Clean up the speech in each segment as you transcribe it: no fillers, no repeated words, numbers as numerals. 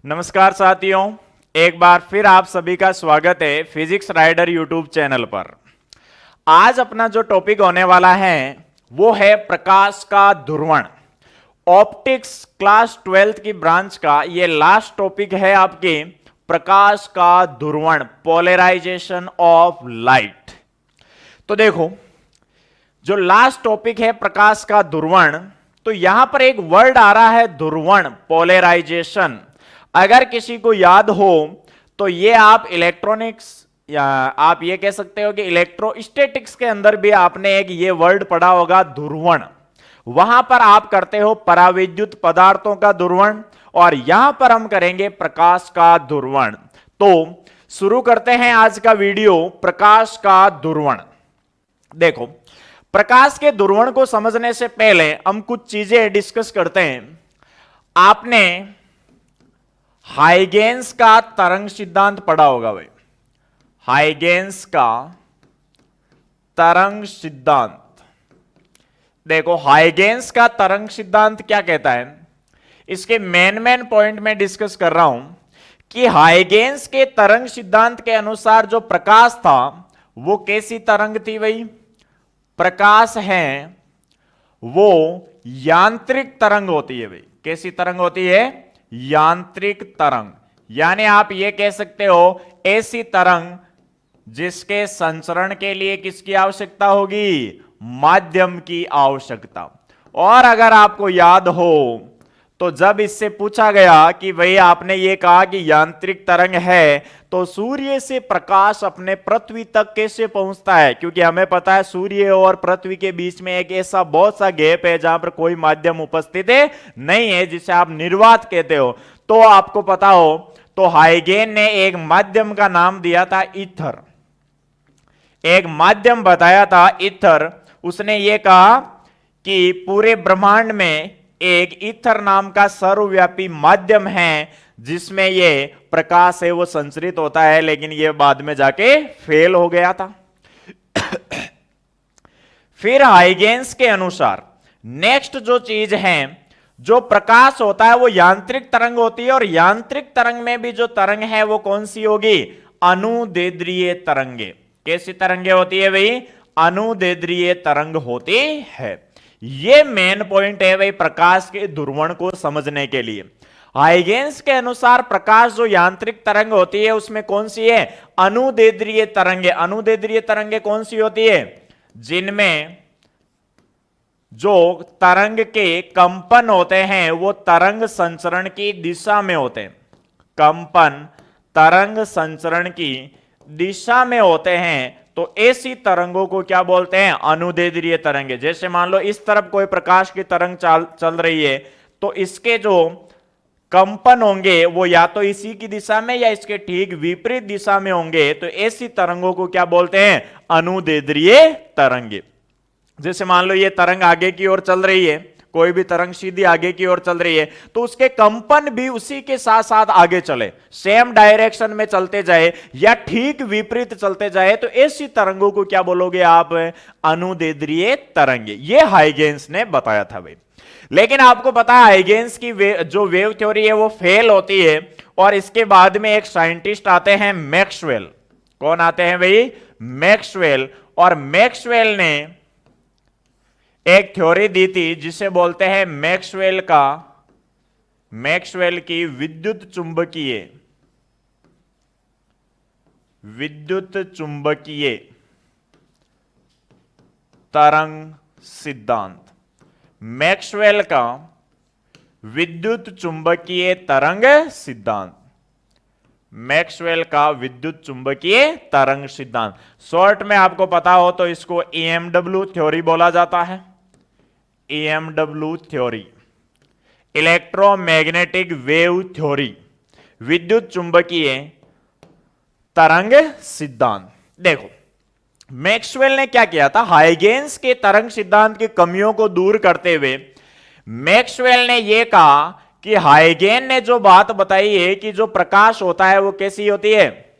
नमस्कार साथियों, एक बार फिर आप सभी का स्वागत है फिजिक्स राइडर यूट्यूब चैनल पर। आज अपना जो टॉपिक होने वाला है वो है प्रकाश का ध्रुवण। ऑप्टिक्स क्लास 12th की ब्रांच का ये लास्ट टॉपिक है आपके प्रकाश का ध्रुवण, पोलराइजेशन ऑफ लाइट। तो देखो, जो लास्ट टॉपिक है प्रकाश का ध्रुवण, तो यहां पर एक वर्ड आ रहा है ध्रुवण, पोलराइजेशन। अगर किसी को याद हो तो ये आप इलेक्ट्रॉनिक्स या आप ये कह सकते हो कि इलेक्ट्रोस्टैटिक्स के अंदर भी आपने एक ये वर्ड पढ़ा होगा ध्रुवण। वहां पर आप करते हो पराविद्युत पदार्थों का ध्रुवण और यहां पर हम करेंगे प्रकाश का ध्रुवण। तो शुरू करते हैं आज का वीडियो, प्रकाश का ध्रुवण। देखो, प्रकाश के ध्रुवण को समझने से पहले हम कुछ चीजें डिस्कस करते हैं। आपने हाइगेंस का तरंग सिद्धांत पढ़ा होगा भाई, हाइगेंस का तरंग सिद्धांत। देखो, हाइगेंस का तरंग सिद्धांत क्या कहता है, इसके मेन पॉइंट में डिस्कस कर रहा हूं कि हाइगेंस के तरंग सिद्धांत के अनुसार जो प्रकाश था वो कैसी तरंग थी भाई? प्रकाश है वो यांत्रिक तरंग होती है भाई। कैसी तरंग होती है? यांत्रिक तरंग। यानी आप ये कह सकते हो ऐसी तरंग जिसके संचरण के लिए किसकी आवश्यकता होगी? माध्यम की आवश्यकता। और अगर आपको याद हो तो जब इससे पूछा गया कि भाई आपने ये कहा कि यांत्रिक तरंग है, तो सूर्य से प्रकाश अपने पृथ्वी तक कैसे पहुंचता है? क्योंकि हमें पता है सूर्य और पृथ्वी के बीच में एक ऐसा बहुत सा गैप है जहां पर कोई माध्यम उपस्थित है नहीं है, जिसे आप निर्वात कहते हो। तो आपको पता हो तो हाइगेन ने एक माध्यम का नाम दिया था ईथर, एक माध्यम बताया था ईथर। उसने ये कहा कि पूरे ब्रह्मांड में एक ईथर नाम का सर्वव्यापी माध्यम है जिसमें ये प्रकाश है वो संचरित होता है, लेकिन ये बाद में जाके फेल हो गया था। फिर हाइगेंस के अनुसार नेक्स्ट जो चीज है, जो प्रकाश होता है वो यांत्रिक तरंग होती है, और यांत्रिक तरंग में भी जो तरंग है वो कौन सी होगी? अनुदैर्ध्य तरंगे। कैसी तरंगे होती है भाई? अनुदैर्ध्य तरंग होती है। ये मेन पॉइंट है भाई प्रकाश के ध्रुवण को समझने के लिए। हाइगेंस के अनुसार प्रकाश जो यांत्रिक तरंग होती है उसमें कौन सी है? अनुदैर्ध्य तरंगे। अनुदैर्ध्य तरंगे कौन सी होती है? जिनमें जो तरंग के कंपन होते हैं वो तरंग संचरण की दिशा में होते हैं। कंपन तरंग संचरण की दिशा में होते हैं, तो ऐसी तरंगों को क्या बोलते हैं? अनुदैर्ध्य तरंगे। जैसे मान लो इस तरफ कोई प्रकाश की तरंग चल रही है, तो इसके जो कंपन होंगे वो या तो इसी की दिशा में या इसके ठीक विपरीत दिशा में होंगे, तो ऐसी तरंगों को क्या बोलते हैं? अनुदैर्ध्य तरंगे। जैसे मान लो ये तरंग आगे की ओर चल रही है, कोई भी तरंग सीधी आगे की ओर चल रही है, तो उसके कंपन भी उसी के साथ साथ आगे चले, सेम डायरेक्शन में चलते जाए या ठीक विपरीत चलते जाए, तो ऐसी तरंगों को क्या बोलोगे आप? अनुदैर्ध्य तरंगे। ये हाइगेंस ने बताया था भाई। लेकिन आपको पता है हाइगेंस की जो वेव थ्योरी है वो फेल होती है, और इसके बाद में एक साइंटिस्ट आते हैं मैक्सवेल। कौन आते हैं भाई? मैक्सवेल। और मैक्सवेल ने एक थ्योरी दी थी जिसे बोलते हैं मैक्सवेल की विद्युत चुंबकीय तरंग सिद्धांत। मैक्सवेल का विद्युत चुंबकीय तरंग सिद्धांत। मैक्सवेल का विद्युत चुंबकीय तरंग सिद्धांत। शॉर्ट में आपको पता हो तो इसको EMW थ्योरी बोला जाता है। EMW theory, electromagnetic wave theory, विद्युत चुंबकीय तरंग सिद्धांत। देखो, मैक्सवेल ने क्या किया था? हाइगेंस के तरंग सिद्धांत की कमियों को दूर करते हुए मैक्सवेल ने यह कहा कि हाइगेन ने जो बात बताई है कि जो प्रकाश होता है वो कैसी होती है?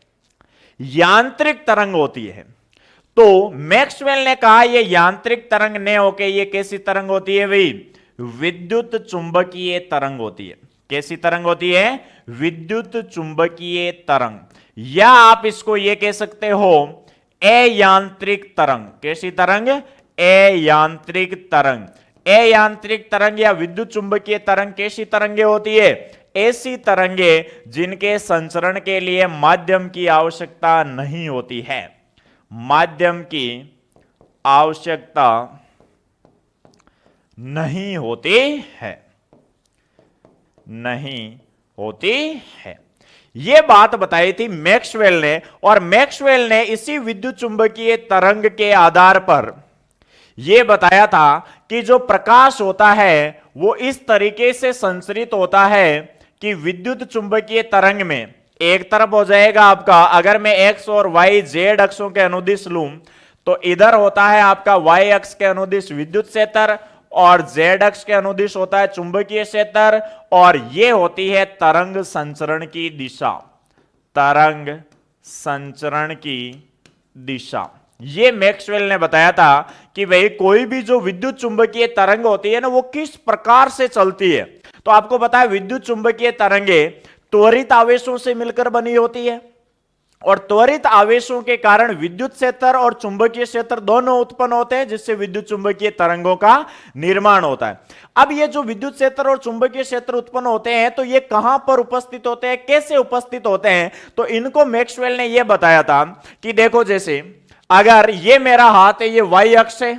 यांत्रिक तरंग होती है। तो मैक्सवेल ने कहा ये यांत्रिक तरंग न होके ये कैसी तरंग होती है भाई? विद्युत चुंबकीय तरंग होती है। कैसी तरंग होती है? विद्युत चुंबकीय तरंग, या आप इसको ये कह सकते हो अयांत्रिक तरंग। कैसी तरंग? अयांत्रिक तरंग। अयांत्रिक तरंग या विद्युत चुंबकीय तरंग कैसी तरंगे होती है? ऐसी तरंगे जिनके संचरण के लिए माध्यम की आवश्यकता नहीं होती है। माध्यम की आवश्यकता नहीं होती है, नहीं होती है। यह बात बताई थी मैक्सवेल ने, और मैक्सवेल ने इसी विद्युत चुंबकीय तरंग के आधार पर यह बताया था कि जो प्रकाश होता है वो इस तरीके से संचरित होता है कि विद्युत चुंबकीय तरंग में एक तरफ हो जाएगा आपका, अगर मैं एक्स और वाई जेड अक्षों के अनुदिश लूं तो इधर होता है आपका वाई अक्ष के अनुदिश विद्युत क्षेत्र और जेड अक्ष के अनुदिश होता है चुंबकीय क्षेत्र, और यह होती है तरंग संचरण की दिशा। तरंग संचरण की दिशा ये मैक्सवेल ने बताया था कि भाई कोई भी जो विद्युत चुंबकीय तरंग होती है ना वो किस प्रकार से चलती है। तो आपको पता है विद्युत चुंबकीय तरंगे त्वरित आवेशों से मिलकर बनी होती है, और त्वरित आवेशों के कारण विद्युत क्षेत्र और चुंबकीय क्षेत्र दोनों उत्पन्न होते हैं, जिससे विद्युत चुंबकीय तरंगों का निर्माण होता है। अब ये जो विद्युत क्षेत्र और चुंबकीय क्षेत्र उत्पन्न होते हैं तो ये कहां पर उपस्थित होते हैं, कैसे उपस्थित होते हैं? तो इनको मैक्सवेल ने यह बताया था कि देखो, जैसे अगर ये मेरा हाथ है, ये वाई अक्ष है,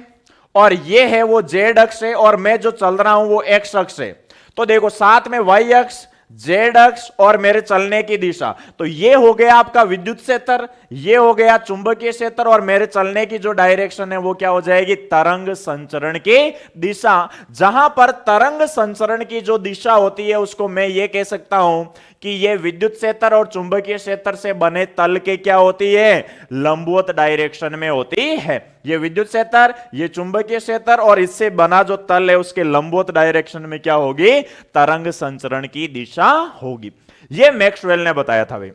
और ये है वो जेड अक्ष है, और मैं जो चल रहा हूं वो एक्स अक्ष है। तो देखो साथ में वाई अक्ष, जेड अक्ष और मेरे चलने की दिशा, तो ये हो गया आपका विद्युत क्षेत्र, ये हो गया चुंबकीय क्षेत्र, और मेरे चलने की जो डायरेक्शन है वो क्या हो जाएगी? तरंग संचरण की दिशा। जहां पर तरंग संचरण की जो दिशा होती है उसको मैं ये कह सकता हूं कि ये विद्युत क्षेत्र और चुंबकीय क्षेत्र से बने तल के क्या होती है? लंबवत डायरेक्शन में होती है। ये विद्युत क्षेत्र, ये चुंबकीय क्षेत्र, और इससे बना जो तल है उसके लंबवत डायरेक्शन में क्या होगी? तरंग संचरण की दिशा होगी। ये मैक्सवेल ने बताया था भाई।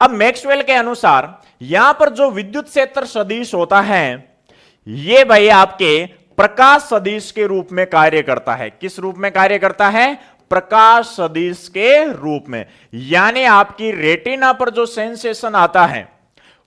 अब मैक्सवेल के अनुसार यहां पर जो विद्युत क्षेत्र सदिश होता है ये भाई आपके प्रकाश सदिश के रूप में कार्य करता है। किस रूप में कार्य करता है? प्रकाश सदिश के रूप में। यानी आपकी रेटिना पर जो सेंसेशन आता है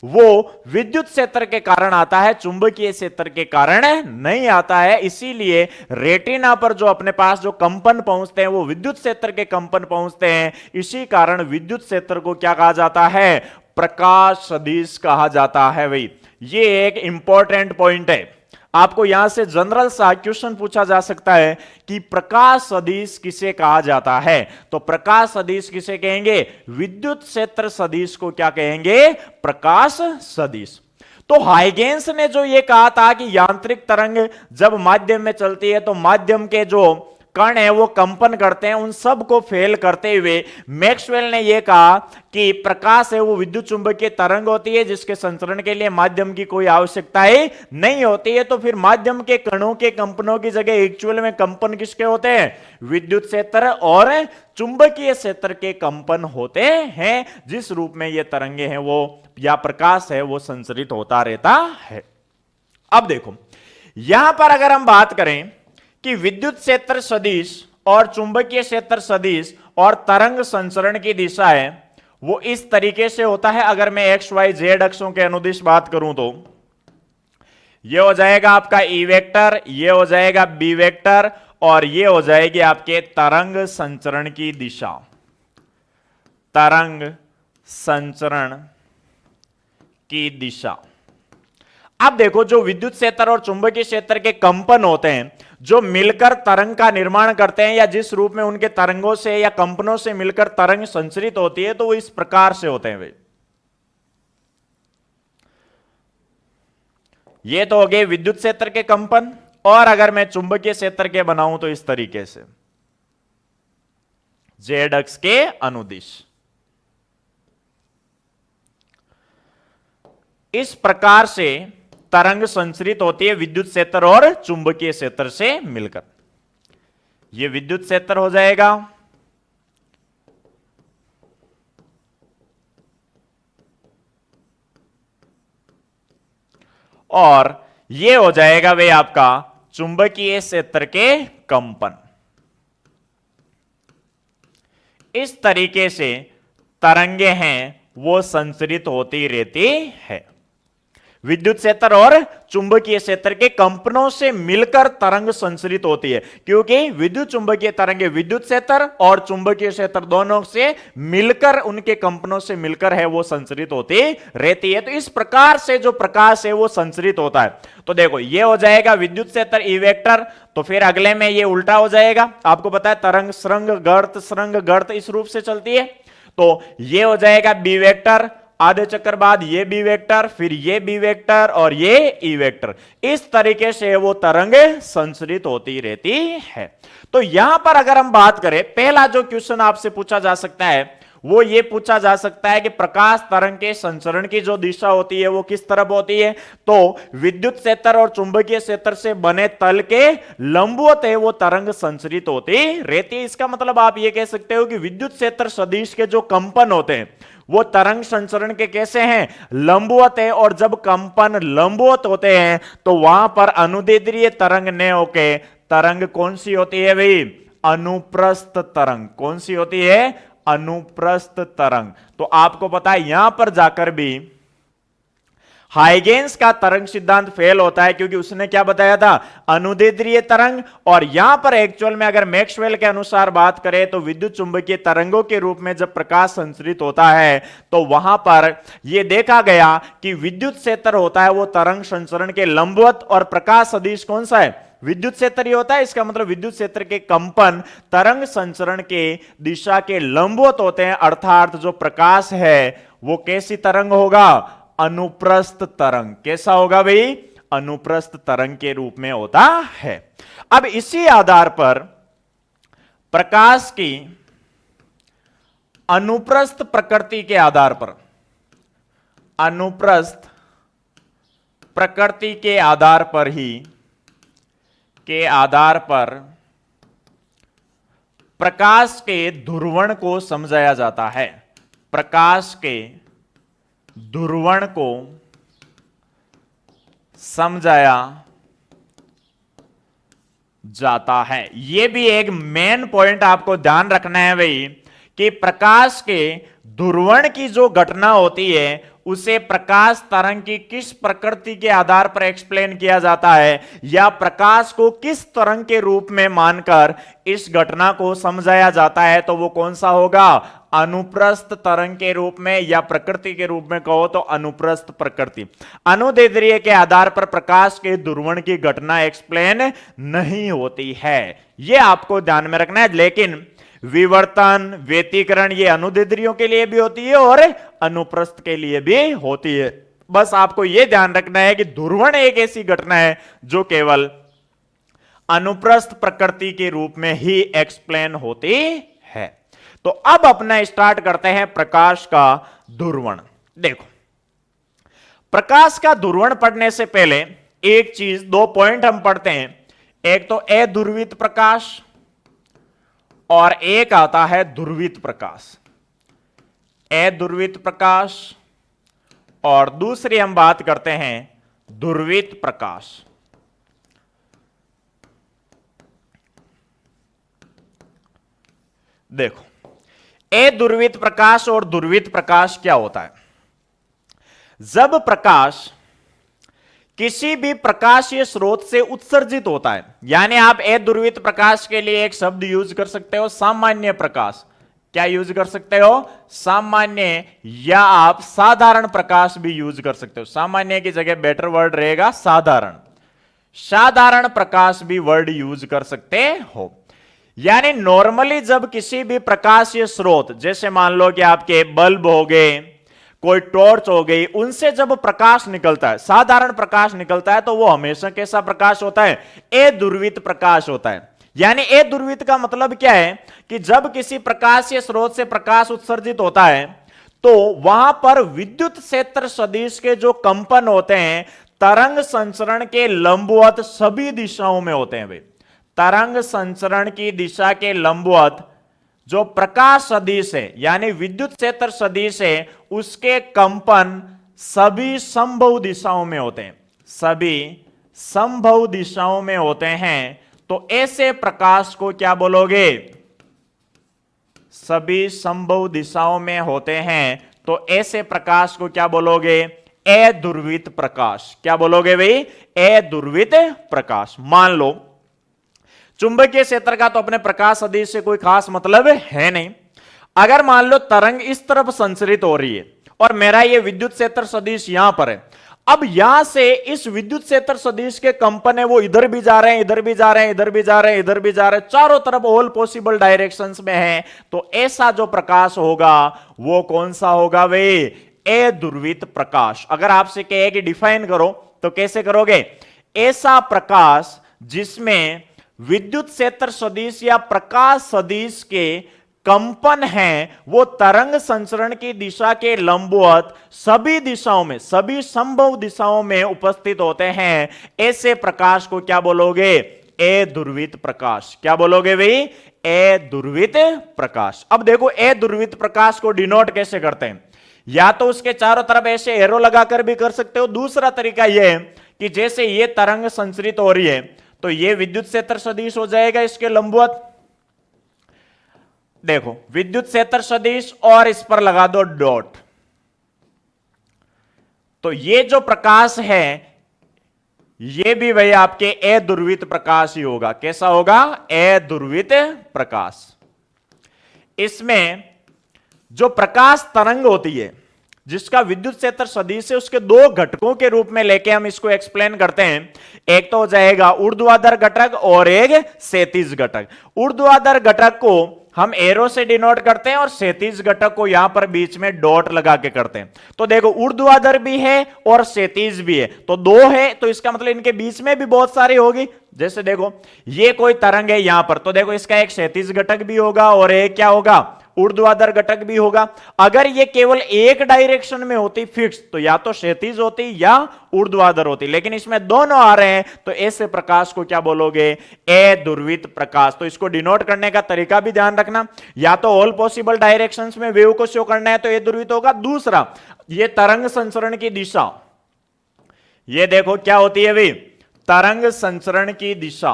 वो विद्युत क्षेत्र के कारण आता है, चुंबकीय क्षेत्र के कारण नहीं आता है। इसीलिए रेटिना पर जो अपने पास जो कंपन पहुंचते हैं वो विद्युत क्षेत्र के कंपन पहुंचते हैं। इसी कारण विद्युत क्षेत्र को क्या कहा जाता है? प्रकाश सदिश कहा जाता है भाई। ये एक इंपॉर्टेंट पॉइंट है। आपको यहां से जनरल सा क्वेश्चन पूछा जा सकता है कि प्रकाश सदिश किसे कहा जाता है? तो प्रकाश सदिश किसे कहेंगे? विद्युत क्षेत्र सदिश को क्या कहेंगे? प्रकाश सदिश। तो हाइगेंस ने जो ये कहा था कि यांत्रिक तरंग जब माध्यम में चलती है तो माध्यम के जो कण है वो कंपन करते हैं, उन सब को फेल करते हुए मैक्सवेल ने यह कहा कि प्रकाश है वो विद्युत चुंबकीय तरंग होती है जिसके संचरण के लिए माध्यम की कोई आवश्यकता ही नहीं होती है। तो फिर माध्यम के कणों के कंपनों की जगह एक्चुअल में कंपन किसके होते हैं? विद्युत क्षेत्र और चुंबकीय क्षेत्र के कंपन होते हैं, जिस रूप में ये तरंगे हैं वो या प्रकाश है वो संचरित होता रहता है। अब देखो यहां पर अगर हम बात करें कि विद्युत क्षेत्र सदिश और चुंबकीय क्षेत्र सदिश और तरंग संचरण की दिशा है वो इस तरीके से होता है। अगर मैं एक्स वाई जेड अक्षों के अनुदिश बात करूं तो ये हो जाएगा आपका ई वेक्टर, ये हो जाएगा बी वेक्टर, और ये हो जाएगी आपके तरंग संचरण की दिशा। तरंग संचरण की दिशा। अब देखो जो विद्युत क्षेत्र और चुंबकीय क्षेत्र के कंपन होते हैं जो मिलकर तरंग का निर्माण करते हैं, या जिस रूप में उनके तरंगों से या कंपनों से मिलकर तरंग संचरित होती है, तो वो इस प्रकार से होते हैं भाई। ये तो हो गए विद्युत क्षेत्र के कंपन, और अगर मैं चुंबकीय क्षेत्र के बनाऊं तो इस तरीके से जेड अक्ष के अनुदिश। इस प्रकार से तरंग संचरित होती है विद्युत क्षेत्र और चुंबकीय क्षेत्र से मिलकर। यह विद्युत क्षेत्र हो जाएगा, और यह हो जाएगा वे आपका चुंबकीय क्षेत्र के कंपन। इस तरीके से तरंगे हैं वो संचरित होती रहती है। विद्युत क्षेत्र और चुंबकीय क्षेत्र के कंपनों से मिलकर तरंग संचरित होती है, क्योंकि विद्युत चुंबकीय तरंगे विद्युत क्षेत्र और चुंबकीय क्षेत्र दोनों से मिलकर, उनके कंपनों से मिलकर है वो संचरित होती रहती है। तो इस प्रकार से जो प्रकाश है वो संचरित होता है। तो देखो ये हो जाएगा विद्युत क्षेत्र ई वेक्टर, तो फिर अगले में ये उल्टा हो जाएगा। आपको पता है तरंग श्रृंग गर्त इस रूप से चलती है, तो ये हो जाएगा बी वेक्टर, आधे चक्कर बाद ये बी वेक्टर, फिर ये बी वेक्टर और ये ई वेक्टर। इस तरीके से वो तरंग संचरित होती रहती है। तो यहां पर अगर हम बात करें, पहला जो क्वेश्चन आपसे पूछा जा सकता है वो ये पूछा जा सकता है कि प्रकाश तरंग के संचरण की जो दिशा होती है वो किस तरफ होती है। तो विद्युत क्षेत्र और चुंबकीय क्षेत्र से बने तल के लंबवत है वो तरंग संचरित होती रहती है। इसका मतलब आप ये कह सकते हो कि विद्युत क्षेत्र सदिश के जो कंपन होते हैं वो तरंग संचरण के कैसे हैं, लंबवत है। और जब कंपन लंबवत होते हैं तो वहां पर अनुदैर्ध्य तरंग न होके तरंग कौन सी होती है भाई, अनुप्रस्थ तरंग। कौन सी होती है, अनुप्रस्थ तरंग। तो आपको पता है यहां पर जाकर भी हाइगेंस का तरंग सिद्धांत फेल होता है, क्योंकि उसने क्या बताया था, अनुदैर्ध्य तरंग। और यहां पर एक्चुअल में अगर मैक्सवेल के अनुसार बात करें तो विद्युत चुंबकीय तरंगों के रूप में जब प्रकाश संचरित होता है तो वहां पर यह देखा गया कि विद्युत क्षेत्र होता है वो तरंग संचरण के लंबवत, और प्रकाश सदिश कौन सा है, विद्युत क्षेत्र ही होता है। इसका मतलब विद्युत क्षेत्र के कंपन तरंग संचरण के दिशा के लंबवत होते हैं, अर्थात जो प्रकाश है वो कैसी तरंग होगा, अनुप्रस्थ तरंग। कैसा होगा भाई, अनुप्रस्थ तरंग के रूप में होता है। अब इसी आधार पर प्रकाश की अनुप्रस्थ प्रकृति के आधार पर, अनुप्रस्थ प्रकृति के आधार पर ही प्रकाश के ध्रुवण को समझाया जाता है। प्रकाश के ध्रुवण को समझाया जाता है। यह भी एक मेन पॉइंट आपको ध्यान रखना है भाई, कि प्रकाश के ध्रुवण की जो घटना होती है उसे प्रकाश तरंग की किस प्रकृति के आधार पर एक्सप्लेन किया जाता है, या प्रकाश को किस तरंग के रूप में मानकर इस घटना को समझाया जाता है, तो वो कौन सा होगा, अनुप्रस्थ तरंग के रूप में, या प्रकृति के रूप में कहो तो अनुप्रस्थ प्रकृति। अनुदैर्ध्य के आधार पर प्रकाश के ध्रुवण की घटना एक्सप्लेन नहीं होती है, यह आपको ध्यान में रखना है। लेकिन विवर्तन, व्यतिकरण ये अनुदैर्ध्यों के लिए भी होती है और अनुप्रस्थ के लिए भी होती है। बस आपको यह ध्यान रखना है कि ध्रुवण एक ऐसी घटना है जो केवल अनुप्रस्थ प्रकृति के रूप में ही एक्सप्लेन होती है। तो अब अपना स्टार्ट करते हैं प्रकाश का ध्रुवण। देखो, प्रकाश का ध्रुवण पढ़ने से पहले एक चीज, दो पॉइंट हम पढ़ते हैं। एक तो अध्रुवित प्रकाश और एक आता है ध्रुवित प्रकाश। अध्रुवित प्रकाश और दूसरी हम बात करते हैं ध्रुवित प्रकाश। देखो, अध्रुवित प्रकाश और ध्रुवित प्रकाश क्या होता है। जब प्रकाश किसी भी प्रकाशीय स्रोत से उत्सर्जित होता है, यानी आप अध्रुवित प्रकाश के लिए एक शब्द यूज कर सकते हो, सामान्य प्रकाश। क्या यूज कर सकते हो, सामान्य, या आप साधारण प्रकाश भी यूज कर सकते हो। सामान्य की जगह बेटर वर्ड रहेगा साधारण। साधारण प्रकाश भी वर्ड यूज कर सकते हो। यानी नॉर्मली जब किसी भी प्रकाशीय स्रोत, जैसे मान लो कि आपके बल्ब हो गए, कोई टॉर्च हो गई, उनसे जब प्रकाश निकलता है, साधारण प्रकाश निकलता है, तो वो हमेशा कैसा प्रकाश होता है, अध्रुवित प्रकाश होता है। यानी अध्रुवित का मतलब क्या है कि जब किसी प्रकाशीय स्रोत से प्रकाश उत्सर्जित होता है तो वहां पर विद्युत क्षेत्र सदिश के जो कंपन होते हैं तरंग संचरण के लंबवत सभी दिशाओं में होते हैं भाई। तरंग संचरण की दिशा के लंबवत जो प्रकाश सदिश है, यानी विद्युत क्षेत्र सदिश है, उसके कंपन सभी संभव दिशाओं में होते हैं। सभी संभव दिशाओं में होते हैं। तो ऐसे प्रकाश को क्या बोलोगे, सभी संभव दिशाओं में होते हैं, तो ऐसे प्रकाश को क्या बोलोगे? अध्रुवित प्रकाश। क्या बोलोगे भाई? अध्रुवित प्रकाश। मान लो चुंबकीय क्षेत्र का तो अपने प्रकाश सदिश से कोई खास मतलब है नहीं। अगर मान लो तरंग इस तरफ संचरित हो रही है और मेरा ये विद्युत क्षेत्र सदिश यहां पर है, अब यहां से इस विद्युत क्षेत्र सदिश के कंपन है वो इधर भी जा रहे हैं, इधर भी जा रहे हैं, इधर भी जा रहे हैं, इधर भी जा रहे हैं, चारों तरफ ऑल पॉसिबल डायरेक्शंस में है, तो ऐसा जो प्रकाश होगा वो कौन सा होगा भाई? अध्रुवित प्रकाश। अगर आपसे कहे कि डिफाइन करो तो कैसे करोगे? ऐसा प्रकाश जिसमें विद्युत क्षेत्र सदिश या प्रकाश सदिश के कंपन हैं वो तरंग संचरण की दिशा के लंबवत सभी दिशाओं में, सभी संभव दिशाओं में उपस्थित होते हैं, ऐसे प्रकाश को क्या बोलोगे? अध्रुवित प्रकाश। क्या बोलोगे भाई? अध्रुवित प्रकाश। अब देखो अध्रुवित प्रकाश को डिनोट कैसे करते हैं? या तो उसके चारों तरफ ऐसे एरो लगाकर भी कर सकते हो, दूसरा तरीका यह है कि जैसे ये तरंग संचरित हो रही है तो ये विद्युत क्षेत्र सदिश हो जाएगा इसके लंबवत। देखो विद्युत क्षेत्र सदिश और इस पर लगा दो डॉट, तो ये जो प्रकाश है ये भी भाई आपके अध्रुवित प्रकाश ही होगा। कैसा होगा? अध्रुवित प्रकाश। इसमें जो प्रकाश तरंग होती है जिसका विद्युत क्षेत्र सदिश है उसके दो घटकों के रूप में लेके हम इसको एक्सप्लेन करते हैं। एक तो हो जाएगा ऊर्ध्वाधर घटक और एक क्षैतिज घटक। ऊर्ध्वाधर घटक को हम एरो से डिनोट करते हैं और क्षैतिज घटक को यहां पर बीच में डॉट लगा के करते हैं। तो देखो ऊर्ध्वाधर भी है और क्षैतिज भी है, तो दो है, तो इसका मतलब इनके बीच में भी बहुत सारी होगी। जैसे देखो ये कोई तरंग है यहां पर, तो देखो इसका एक क्षैतिज घटक भी होगा और एक क्या होगा? ऊर्ध्वाधर घटक भी होगा। अगर ये केवल एक डायरेक्शन में होती फिक्स तो या तो क्षैतिज होती या ऊर्ध्वाधर होती, लेकिन इसमें दोनों आ रहे हैं, तो ऐसे प्रकाश को क्या बोलोगे? अध्रुवित प्रकाश। तो इसको डिनोट करने का तरीका भी ध्यान रखना, या तो ऑल पॉसिबल डायरेक्शंस में वेव को शो करना है तो अध्रुवित होगा। दूसरा ये तरंग संचरण की दिशा, ये देखो क्या होती है भाई? तरंग संचरण की दिशा,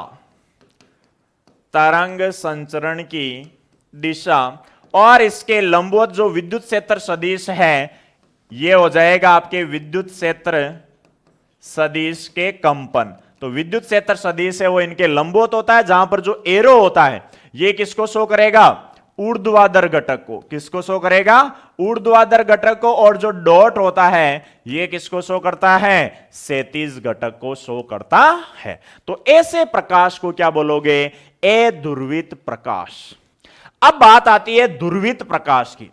तरंग संचरण की दिशा और इसके लंबवत जो विद्युत क्षेत्र सदिश है ये हो जाएगा आपके विद्युत क्षेत्र सदिश के कंपन। तो विद्युत क्षेत्र सदिश है वो इनके लंबवत होता है, जहां पर जो एरो होता है ये किसको शो करेगा? ऊर्ध्वाधर घटक को। किसको शो करेगा? ऊर्ध्वाधर घटक को। और जो डॉट होता है ये किसको शो करता है? क्षैतिज घटक को शो करता है। तो ऐसे प्रकाश को क्या बोलोगे? अध्रुवित प्रकाश। अब बात आती है ध्रुवित प्रकाश की।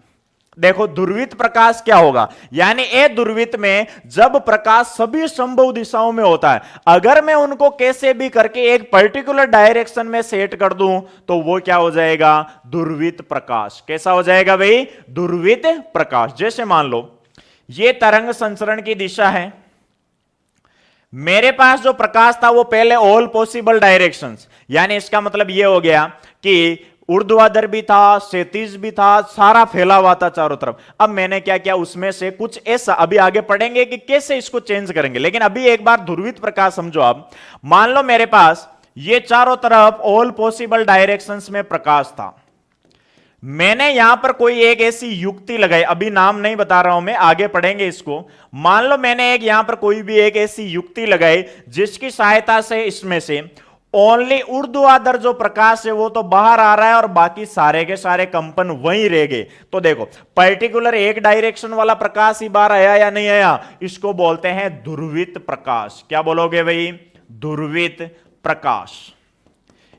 देखो ध्रुवित प्रकाश क्या होगा? यानी अध्रुवित में जब प्रकाश सभी संभव दिशाओं में होता है, अगर मैं उनको कैसे भी करके एक पर्टिकुलर डायरेक्शन में सेट कर दूं तो वो क्या हो जाएगा? ध्रुवित प्रकाश। कैसा हो जाएगा भाई? ध्रुवित प्रकाश। जैसे मान लो ये तरंग संचरण की दिशा है, मेरे पास जो प्रकाश था वो पहले ऑल पॉसिबल डायरेक्शंस, यानी इसका मतलब ये हो गया कि ऊर्ध्वाधर भी था, क्षैतिज भी था, सारा फैला हुआ था चारों तरफ। अब मैंने क्या किया? उसमें से कुछ ऐसा, अभी आगे पढ़ेंगे कि कैसे इसको चेंज करेंगे, लेकिन अभी एक बार ध्रुवित प्रकाश समझो आप। मान लो मेरे पास ये चारों तरफ ऑल पॉसिबल डायरेक्शंस में प्रकाश था, मैंने यहां पर कोई एक ऐसी युक्ति लगाई, अभी नाम नहीं बता रहा हूं मैं, आगे पढ़ेंगे इसको। मान लो मैंने एक यहां पर कोई भी एक ऐसी युक्ति लगाई जिसकी सहायता से इसमें से ओनली ऊर्ध्वाधर जो प्रकाश है वो तो बाहर आ रहा है और बाकी सारे के सारे कंपन वहीं रह गए। तो देखो पर्टिकुलर एक डायरेक्शन वाला प्रकाश ही बाहर आया या नहीं आया, इसको बोलते हैं ध्रुवित प्रकाश। क्या बोलोगे भाई? ध्रुवित प्रकाश।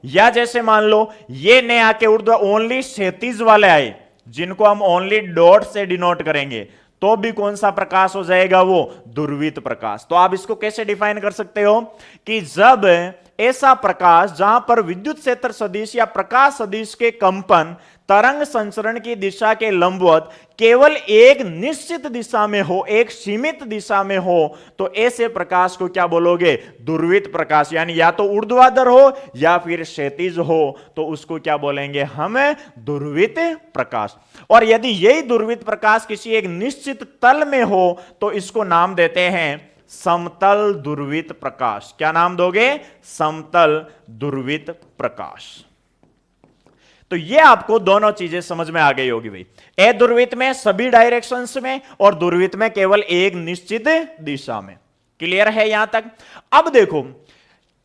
या जैसे मान लो ये ने आके ऊर्ध्व ओनली क्षैतिज वाले आए जिनको हम ओनली डॉट से डिनोट करेंगे, तो भी कौन सा प्रकाश हो जाएगा? वो ध्रुवित प्रकाश। तो आप इसको कैसे डिफाइन कर सकते हो कि जब ऐसा प्रकाश जहां पर विद्युत क्षेत्र सदिश या प्रकाश सदिश के कंपन तरंग संचरण की दिशा के लंबवत केवल एक निश्चित दिशा में हो, एक सीमित दिशा में हो, तो ऐसे प्रकाश को क्या बोलोगे? ध्रुवित प्रकाश। यानी या तो ऊर्ध्वाधर हो या फिर क्षैतिज हो, तो उसको क्या बोलेंगे हम? ध्रुवित प्रकाश। और यदि यही ध्रुवित प्रकाश किसी एक निश्चित तल में हो तो इसको नाम देते हैं समतल ध्रुवित प्रकाश। क्या नाम दोगे? समतल ध्रुवित प्रकाश। तो ये आपको दोनों चीजें समझ में आ गई होगी भाई। ए ध्रुवित में सभी डायरेक्शंस में और ध्रुवित में केवल एक निश्चित दिशा में। क्लियर है यहां तक? अब देखो,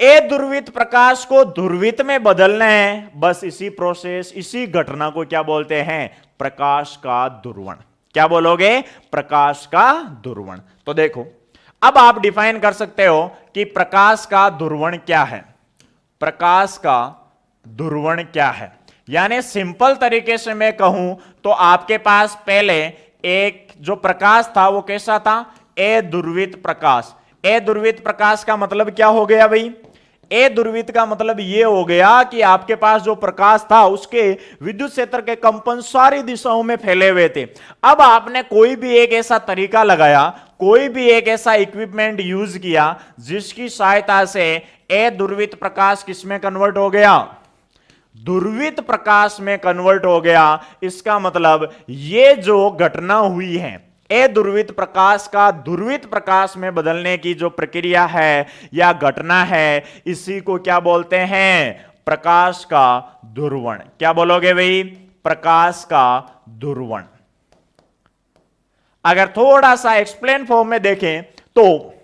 ए ध्रुवित प्रकाश को ध्रुवित में बदलना है, बस इसी प्रोसेस, इसी घटना को क्या बोलते हैं? प्रकाश का ध्रुवण। क्या बोलोगे? प्रकाश का ध्रुवण। तो देखो, अब आप डिफाइन कर सकते हो कि प्रकाश का ध्रुवण क्या है। प्रकाश का ध्रुवण क्या है, यानी सिंपल तरीके से मैं कहूं तो आपके पास पहले एक जो प्रकाश था वो कैसा था? ए ध्रुवित प्रकाश। ए ध्रुवित प्रकाश का मतलब क्या हो गया भाई? ए ध्रुवित का मतलब यह हो गया कि आपके पास जो प्रकाश था उसके विद्युत क्षेत्र के कंपन सारी दिशाओं में फैले हुए थे। अब आपने कोई भी एक ऐसा तरीका लगाया, कोई भी एक ऐसा इक्विपमेंट यूज किया जिसकी सहायता से ए ध्रुवित प्रकाश किसमें कन्वर्ट हो गया? ध्रुवित प्रकाश में कन्वर्ट हो गया। इसका मतलब ये जो घटना हुई है, ए ध्रुवित प्रकाश का ध्रुवित प्रकाश में बदलने की जो प्रक्रिया है या घटना है, इसी को क्या बोलते हैं? प्रकाश का ध्रुवण। क्या बोलोगे भाई? प्रकाश का ध्रुवण। अगर थोड़ा सा एक्सप्लेन फॉर्म में देखें तो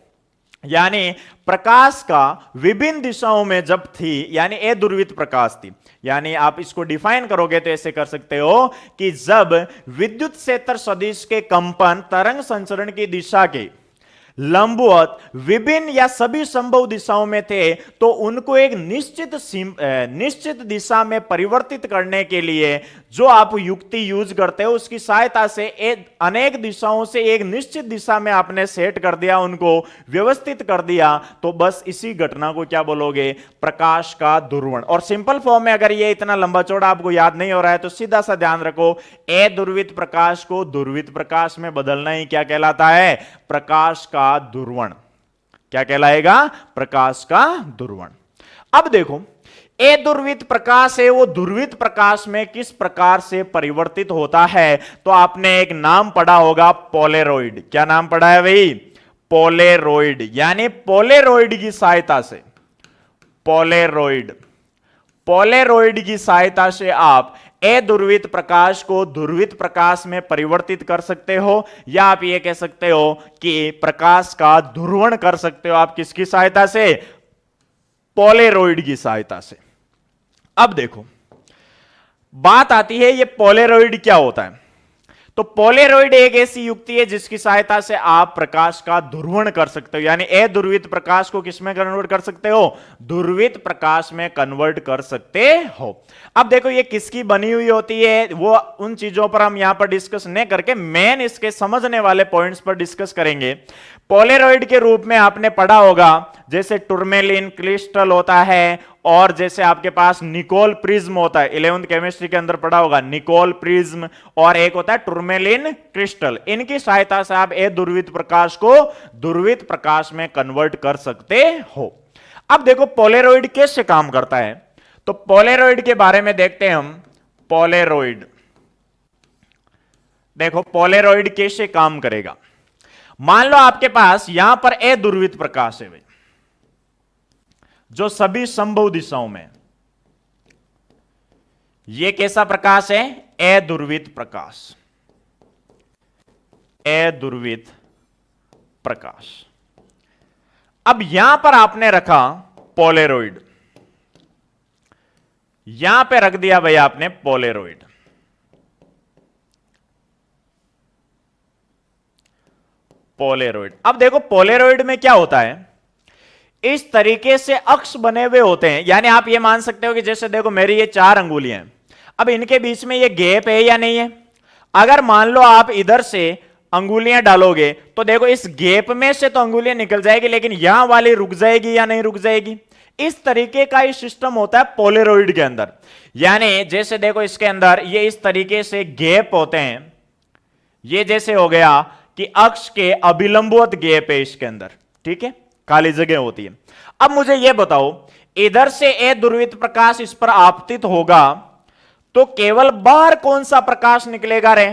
यानी प्रकाश का विभिन्न दिशाओं में जब थी, यानी ए ध्रुवित प्रकाश थी, यानी आप इसको डिफाइन करोगे तो ऐसे कर सकते हो कि जब विद्युत क्षेत्र सदिश के कंपन तरंग संचरण की दिशा के लंबवत विभिन्न या सभी संभव दिशाओं में थे, तो उनको एक निश्चित दिशा में परिवर्तित करने के लिए जो आप युक्ति यूज करते हो उसकी सहायता से अनेक दिशाओं से एक निश्चित दिशा में आपने सेट कर दिया, उनको व्यवस्थित कर दिया, तो बस इसी घटना को क्या बोलोगे? प्रकाश का ध्रुवण। और सिंपल फॉर्म में अगर ये इतना लंबा चौड़ा आपको याद नहीं हो रहा है तो सीधा सा ध्यान रखो, ए ध्रुवित प्रकाश को ध्रुवित प्रकाश में बदलना ही क्या कहलाता है? प्रकाश का ध्रुवण। क्या कहलाएगा? प्रकाश का ध्रुवण। अब देखो, ए ध्रुवित प्रकाश है वो ध्रुवित प्रकाश में किस प्रकार से परिवर्तित होता है, तो आपने एक नाम पढ़ा होगा, पोलेरॉइड। क्या नाम पढ़ा है भाई? पोलेरॉइड। यानी पोलेरॉइड की सहायता से, पोलेरॉइड की सहायता से आप ए ध्रुवित प्रकाश को ध्रुवित प्रकाश में परिवर्तित कर सकते हो, या आप ये कह सकते हो कि प्रकाश का ध्रुवण कर सकते हो आप किसकी सहायता से? पोलेरॉइड की सहायता से। अब देखो, बात आती है ये पोलेरॉइड क्या होता है। तो पोलेरॉइड एक ऐसी युक्ति है जिसकी सहायता से आप प्रकाश का ध्रुवण कर सकते हो, यानी ए ध्रुवित प्रकाश को किसमें कन्वर्ट कर सकते हो? ध्रुवित प्रकाश में कन्वर्ट कर सकते हो। अब देखो, ये किसकी बनी हुई होती है, वो उन चीजों पर हम यहां पर डिस्कस नहीं करके मेन इसके समझने वाले पॉइंट्स पर डिस्कस करेंगे। पोलेरॉइड के रूप में आपने पढ़ा होगा जैसे टूरमेलिन क्रिस्टल होता है, और जैसे आपके पास निकोल प्रिज्म होता है, 11वीं केमिस्ट्री के अंदर पढ़ा होगा निकोल प्रिज्म, और एक होता है टूरमेलिन क्रिस्टल। इनकी सहायता से आप ए ध्रुवित प्रकाश को ध्रुवित प्रकाश में कन्वर्ट कर सकते हो। अब देखो पोलेरॉइड कैसे काम करता है, तो पोलेरॉइड के बारे में देखते हैं हम। पोलेरॉइड, देखो पोलेरॉइड कैसे काम करेगा। मान लो आपके पास यहां पर ए ध्रुवित प्रकाश है भाई, जो सभी संभव दिशाओं में, यह कैसा प्रकाश है? ए ध्रुवित प्रकाश, ए ध्रुवित प्रकाश। अब यहां पर आपने रखा पोलेरॉइड, यहां पे रख दिया भाई आपने पोलेरॉइड। पोलेरॉइड, अब देखो पोलेरॉइड में क्या होता है, इस तरीके से अक्ष बने हुए होते हैं, यानी आप ये मान सकते हो कि जैसे देखो मेरी ये 4 अंगुलियां हैं, अब इनके बीच में ये गैप है या नहीं है। अगर मान लो आप इधर से अंगुलियां डालोगे तो देखो इस गैप में से तो अंगुलियां निकल जाएगी, लेकिन यहां वाली रुक जाएगी या नहीं रुक जाएगी। इस तरीके का ही सिस्टम होता है पोलेरॉइड के अंदर। यानी जैसे देखो इसके अंदर ये इस तरीके से गैप होते हैं, ये जैसे हो गया कि अक्ष के अभिलंबवत गैप है इसके अंदर, ठीक है, खाली जगह होती है। अब मुझे यह बताओ, इधर से ए ध्रुवित प्रकाश इस पर आपतित होगा तो केवल बाहर कौन सा प्रकाश निकलेगा रे?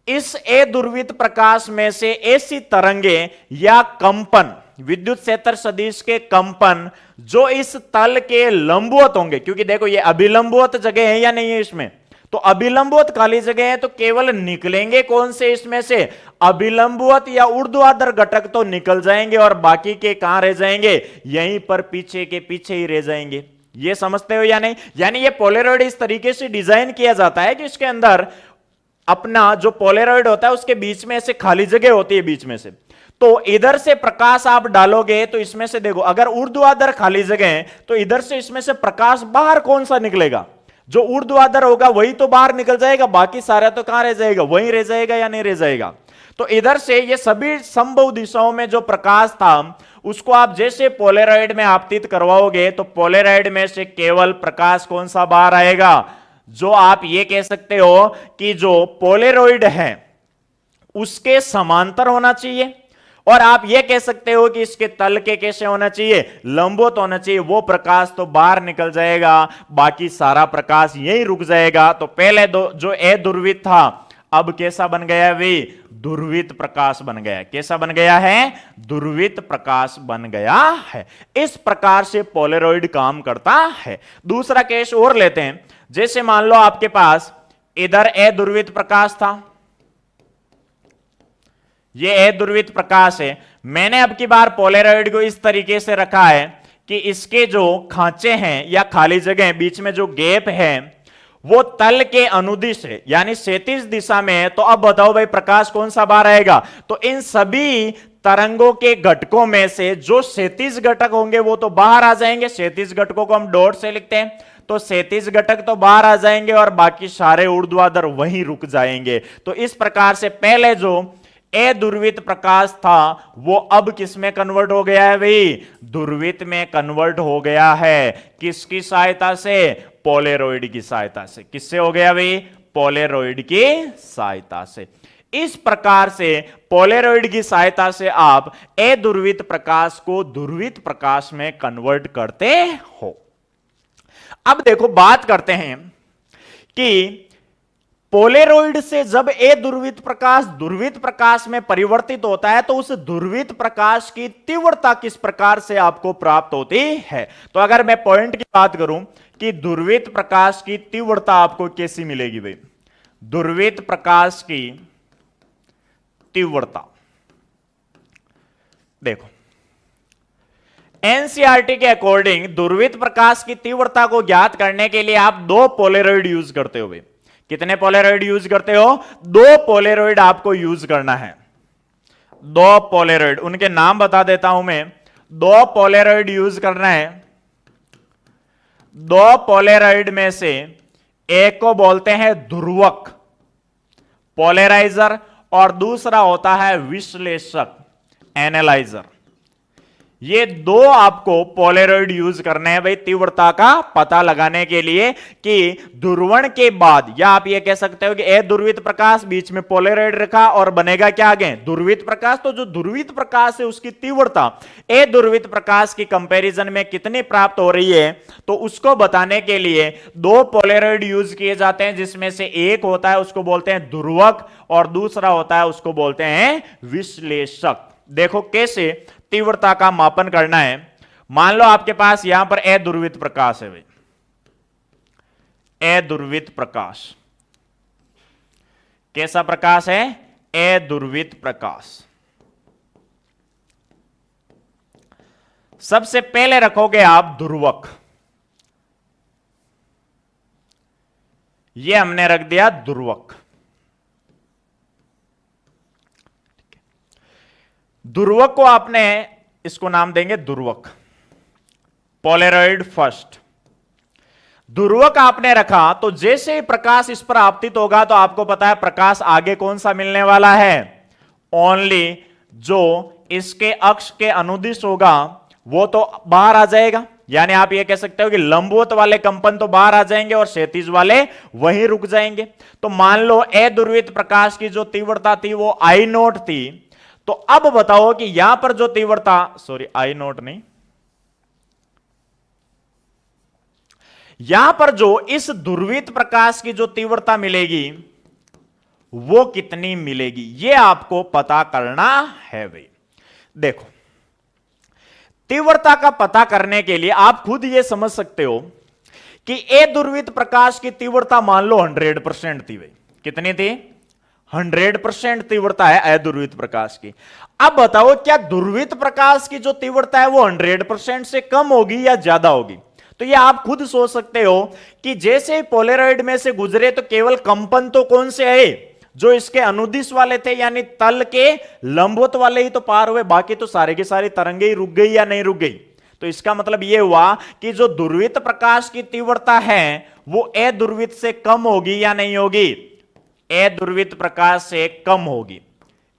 इस ए ध्रुवित प्रकाश में से ऐसी तरंगे या कंपन विद्युत क्षेत्र सदिश के कंपन जो इस तल के लंबवत होंगे, क्योंकि देखो ये अभिलंबवत जगह है या नहीं है इसमें, तो अभिलंबवत खाली जगह है, तो केवल निकलेंगे कौन से इसमें से, अभिलंबवत या ऊर्ध्वाधर घटक तो निकल जाएंगे और बाकी के कहां रह जाएंगे, यहीं पर पीछे के पीछे ही रह जाएंगे। ये समझते हो या नहीं? यानी ये पोलेरॉइड इस तरीके से डिजाइन किया जाता है कि इसके अंदर अपना जो पोलेरॉइड होता है उसके बीच में ऐसे खाली जगह होती है बीच में से, तो इधर से प्रकाश आप डालोगे तो इसमें से देखो अगर ऊर्ध्वाधर खाली जगह है तो इधर से इसमें से प्रकाश बाहर कौन सा निकलेगा, जो ऊर्ध्वाधर होगा वही तो बाहर निकल जाएगा, बाकी सारा तो कहां रह जाएगा, वहीं रह जाएगा या नहीं रह जाएगा। तो इधर से ये सभी संभव दिशाओं में जो प्रकाश था उसको आप जैसे पोलेरॉइड में आपतित करवाओगे तो पोलेरॉइड में से केवल प्रकाश कौन सा बाहर आएगा, जो आप ये कह सकते हो कि जो पोलेरॉइड है उसके समांतर होना चाहिए, और आप यह कह सकते हो कि इसके तल के कैसे होना चाहिए, लंबवत होना चाहिए। वो प्रकाश तो बाहर निकल जाएगा, बाकी सारा प्रकाश यहीं रुक जाएगा। तो पहले जो अध्रुवित था अब कैसा बन गया वे, ध्रुवित प्रकाश बन गया। कैसा बन गया है, ध्रुवित प्रकाश बन गया है। इस प्रकार से पोलेरॉइड काम करता है। दूसरा केस और लेते हैं, जैसे मान लो आपके पास इधर अध्रुवित प्रकाश था, यह अध्रुवित प्रकाश है। मैंने अब की बार पोलेरॉइड को इस तरीके से रखा है कि इसके जो खांचे हैं या खाली जगह बीच में जो गैप है वो तल के अनुदिश है, यानी क्षैतिज दिशा में है। तो अब बताओ भाई प्रकाश कौन सा बाहर आएगा, तो इन सभी तरंगों के घटकों में से जो क्षैतिज घटक होंगे वो तो बाहर आ जाएंगे। क्षैतिज घटकों को हम डॉट से लिखते हैं, तो क्षैतिज घटक तो बाहर आ जाएंगे और बाकी सारे ऊर्ध्वाधर वहीं रुक जाएंगे। तो इस प्रकार से पहले जो अध्रुवित प्रकाश था वो अब किस में कन्वर्ट हो गया है भाई, ध्रुवित में कन्वर्ट हो गया है। किसकी सहायता से, पोलेरॉइड की सहायता से। किससे हो गया भाई, पोलेरॉइड की सहायता से। इस प्रकार से पोलेरॉइड की सहायता से आप अध्रुवित प्रकाश को ध्रुवित प्रकाश में कन्वर्ट करते हो। अब देखो बात करते हैं कि पोलेरॉइड से जब अध्रुवित प्रकाश ध्रुवित प्रकाश में परिवर्तित होता है तो उस ध्रुवित प्रकाश की तीव्रता किस प्रकार से आपको प्राप्त होती है। तो अगर मैं पॉइंट की बात करूं कि ध्रुवित प्रकाश की तीव्रता आपको कैसी मिलेगी भाई, ध्रुवित प्रकाश की तीव्रता देखो एनसीईआरटी के अकॉर्डिंग ध्रुवित प्रकाश की तीव्रता को ज्ञात करने के लिए आप दो पोलेरॉइड यूज करते हो भाई। कितने पोलेरॉइड यूज करते हो, दो पोलेरॉइड आपको यूज करना है। दो पोलेरॉइड, उनके नाम बता देता हूं मैं। दो पोलेरॉइड यूज करना है। दो पोलेरॉइड में से एक को बोलते हैं ध्रुवक, पोलेराइजर, और दूसरा होता है विश्लेषक, एनालाइजर। ये दो आपको पोलेरॉइड यूज करने हैं भाई तीव्रता का पता लगाने के लिए कि ध्रुवण के बाद, या आप ये कह सकते हो कि अध्रुवित प्रकाश बीच में पोलेरॉइड रखा और बनेगा क्या आगे, ध्रुवित प्रकाश। तो जो ध्रुवित प्रकाश है उसकी तीव्रता अध्रुवित प्रकाश की कंपैरिजन में कितनी प्राप्त हो रही है, तो उसको बताने के लिए दो पोलेरॉइड यूज किए जाते हैं, जिसमें से एक होता है उसको बोलते हैं ध्रुवक और दूसरा होता है उसको बोलते हैं विश्लेषक। देखो कैसे तीव्रता का मापन करना है। मान लो आपके पास यहां पर अध्रुवित प्रकाश है भाई, अध्रुवित प्रकाश। कैसा प्रकाश है, अध्रुवित प्रकाश। सबसे पहले रखोगे आप ध्रुवक, ये हमने रख दिया ध्रुवक। ध्रुवक को आपने इसको नाम देंगे ध्रुवक, पोलेरॉइड फर्स्ट। ध्रुवक आपने रखा तो जैसे ही प्रकाश इस पर आपतित होगा तो आपको पता है प्रकाश आगे कौन सा मिलने वाला है, ओनली जो इसके अक्ष के अनुदिश होगा वो तो बाहर आ जाएगा। यानी आप ये कह सकते हो कि लंबवत वाले कंपन तो बाहर आ जाएंगे और क्षैतिज वाले वहीं रुक जाएंगे। तो मान लो अध्रुवित प्रकाश की जो तीव्रता थी वो आई नोट थी, तो अब बताओ कि यहां पर जो तीव्रता, सॉरी आई नोट नहीं, यहां पर जो इस ध्रुवित प्रकाश की जो तीव्रता मिलेगी वो कितनी मिलेगी, ये आपको पता करना है भाई। देखो तीव्रता का पता करने के लिए आप खुद यह समझ सकते हो कि ए ध्रुवित प्रकाश की तीव्रता मान लो 100% थी भाई। कितनी थी? 100% तीव्रता है अध्रुवित प्रकाश की। अब बताओ क्या ध्रुवित प्रकाश की जो तीव्रता है वो 100% से कम होगी या ज्यादा होगी? तो ये आप खुद सोच सकते हो कि जैसे पोलराइड में से गुजरे तो केवल कंपन तो कौन से आए? जो इसके अनुदिश वाले थे, यानी तल के लंबवत वाले ही तो पार हुए, बाकी तो सारे की सारी तरंगे ही रुक गई या नहीं रुक गई। तो इसका मतलब यह हुआ कि जो ध्रुवित प्रकाश की तीव्रता है वो अध्रुवित से कम होगी या नहीं होगी? अध्रुवित प्रकाश से कम होगी,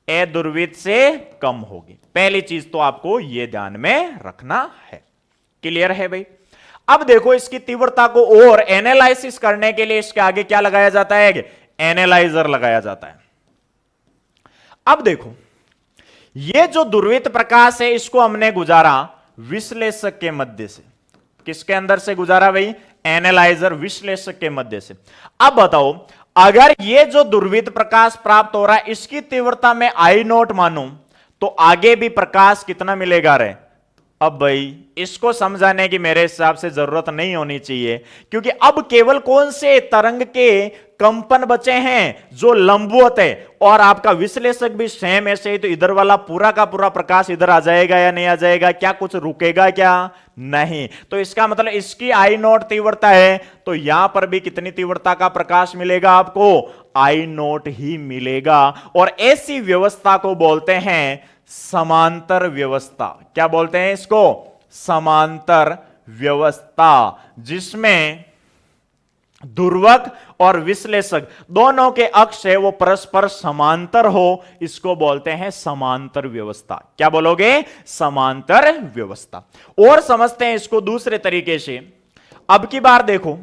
अध्रुवित से कम होगी। पहली चीज तो आपको यह ध्यान में रखना है। क्लियर है भाई? अब देखो इसकी तीव्रता को और एनालिसिस करने के लिए इसके आगे क्या लगाया जाता है? एनालाइजर लगाया जाता है। अब देखो ये जो ध्रुवित प्रकाश है इसको हमने गुजारा विश्लेषक के मध्य से। किसके अंदर से गुजारा भाई? एनालाइजर, विश्लेषक के मध्य से। अब बताओ अगर ये जो ध्रुवित प्रकाश प्राप्त हो रहा है इसकी तीव्रता में आई नोट मानूं तो आगे भी प्रकाश कितना मिलेगा रे? अब भाई इसको समझाने की मेरे हिसाब से जरूरत नहीं होनी चाहिए, क्योंकि अब केवल कौन से तरंग के कंपन बचे हैं? जो लंबवत है, और आपका विश्लेषक भी सेम ऐसे ही। तो इधर वाला पूरा का पूरा प्रकाश इधर आ जाएगा या नहीं आ जाएगा? क्या कुछ रुकेगा क्या? नहीं। तो इसका मतलब इसकी आई नोट तीव्रता है तो यहां पर भी कितनी तीव्रता का प्रकाश मिलेगा आपको? आई नोट ही मिलेगा। और ऐसी व्यवस्था को बोलते हैं समांतर व्यवस्था। क्या बोलते हैं इसको? समांतर व्यवस्था, जिसमें ध्रुवक और विश्लेषक दोनों के अक्ष है वो परस्पर समांतर हो, इसको बोलते हैं समांतर व्यवस्था। क्या बोलोगे? समांतर व्यवस्था। और समझते हैं इसको दूसरे तरीके से। अब की बार देखो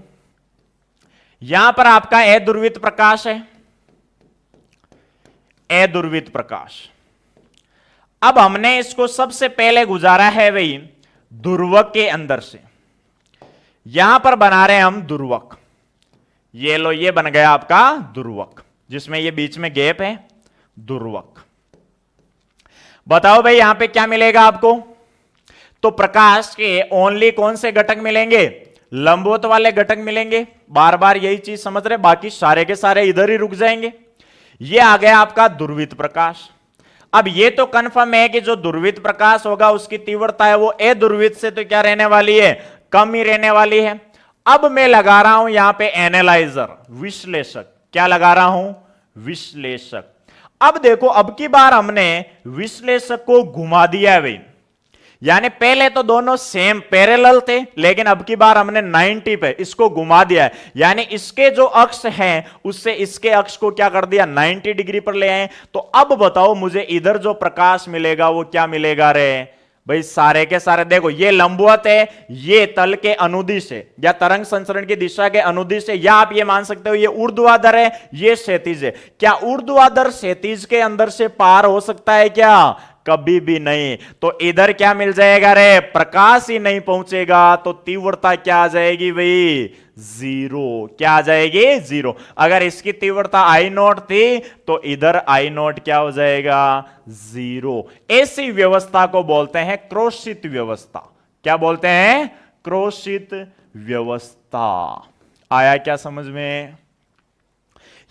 यहां पर आपका अध्रुवित प्रकाश है, अध्रुवित प्रकाश। अब हमने इसको सबसे पहले गुजारा है भाई ध्रुवक के अंदर से। यहां पर बना रहे हम ध्रुवक। ये लो, ये बन गया आपका ध्रुवक, जिसमें ये बीच में गैप है, ध्रुवक। बताओ भाई यहां पे क्या मिलेगा आपको? तो प्रकाश के ओनली कौन से घटक मिलेंगे? लंबवत वाले घटक मिलेंगे। बार बार यही चीज समझ रहे, बाकी सारे के सारे इधर ही रुक जाएंगे। ये आ गया आपका ध्रुवित प्रकाश। अब ये तो कंफर्म है कि जो ध्रुवित प्रकाश होगा उसकी तीव्रता है वो अध्रुवित से तो क्या रहने वाली है? कम ही रहने वाली है। अब मैं लगा रहा हूं यहां पे एनालाइजर, विश्लेषक। क्या लगा रहा हूं? विश्लेषक। अब देखो अब की बार हमने विश्लेषक को घुमा दिया है भाई, यानी पहले तो दोनों सेम पैरेलल थे, लेकिन अब की बार हमने 90 पे इसको घुमा दिया है, यानी इसके जो अक्ष हैं उससे इसके अक्ष को क्या कर दिया? 90 डिग्री पर ले आए। तो अब बताओ मुझे इधर जो प्रकाश मिलेगा वो क्या मिलेगा रे? भाई सारे के सारे देखो, ये लंबवत है, ये तल के अनुदिश है या तरंग संचरण की दिशा के अनुदिश है, या आप ये मान सकते हो ये ऊर्ध्वाधर है, ये क्षैतिज है। क्या ऊर्ध्वाधर क्षैतिज के अंदर से पार हो सकता है क्या? कभी भी नहीं। तो इधर क्या मिल जाएगा रे? प्रकाश ही नहीं पहुंचेगा। तो तीव्रता क्या आ जाएगी भाई? जीरो। क्या आ जाएगी? जीरो। अगर इसकी तीव्रता आई नोट थी तो इधर आई नोट क्या हो जाएगा? जीरो। ऐसी व्यवस्था को बोलते हैं क्रोशित व्यवस्था। क्या बोलते हैं? क्रोशित व्यवस्था। आया क्या समझ में?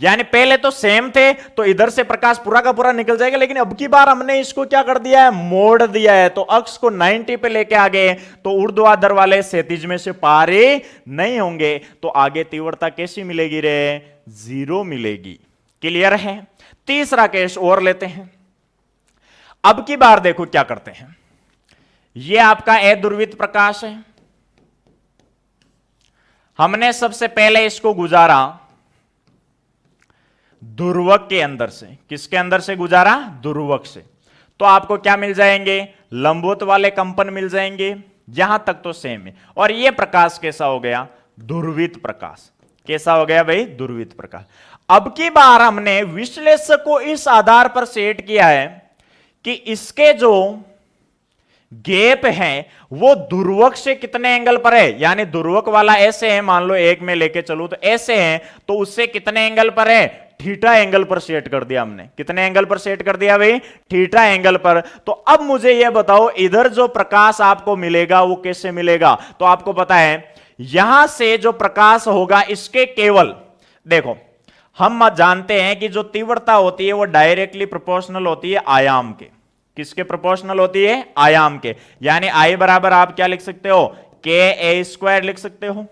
यानी पहले तो सेम थे तो इधर से प्रकाश पूरा का पूरा निकल जाएगा, लेकिन अब की बार हमने इसको क्या कर दिया है? मोड़ दिया है। तो अक्ष को 90 पे लेके आ गए तो ऊर्ध्वाधर वाले क्षैतिज में से पार ही नहीं होंगे। तो आगे तीव्रता कैसी मिलेगी रे? जीरो मिलेगी। क्लियर है? तीसरा केस और लेते हैं। अब की बार देखो क्या करते हैं। यह आपका अध्रुवित प्रकाश है, हमने सबसे पहले इसको गुजारा ध्रुवक के अंदर से। किसके अंदर से गुजारा? ध्रुवक से। तो आपको क्या मिल जाएंगे? लंबवत वाले कंपन मिल जाएंगे। यहां तक तो सेम है। और यह प्रकाश कैसा हो गया? ध्रुवित प्रकाश। कैसा हो गया भाई? ध्रुवित प्रकाश। अब की बार हमने विश्लेषक को इस आधार पर सेट किया है कि इसके जो गैप है वो ध्रुवक से कितने एंगल पर है, यानी ध्रुवक वाला ऐसे है, मान लो एक में लेके चलूं तो ऐसे है, तो उससे कितने एंगल पर है? थीटा एंगल पर सेट कर दिया हमने। कितने एंगल पर सेट कर दिया भाई? थीटा एंगल पर। तो अब मुझे यह बताओ इधर जो प्रकाश आपको मिलेगा वो कैसे मिलेगा? तो आपको पता है यहां से जो प्रकाश होगा इसके केवल देखो, हम जानते हैं कि जो तीव्रता होती है वो डायरेक्टली प्रोपोर्शनल होती है आयाम के। किसके प्रोपोर्शनल होती है? आयाम के। यानी आई बराबर आप क्या लिख सकते हो? के ए स्क्वायर लिख सकते हो।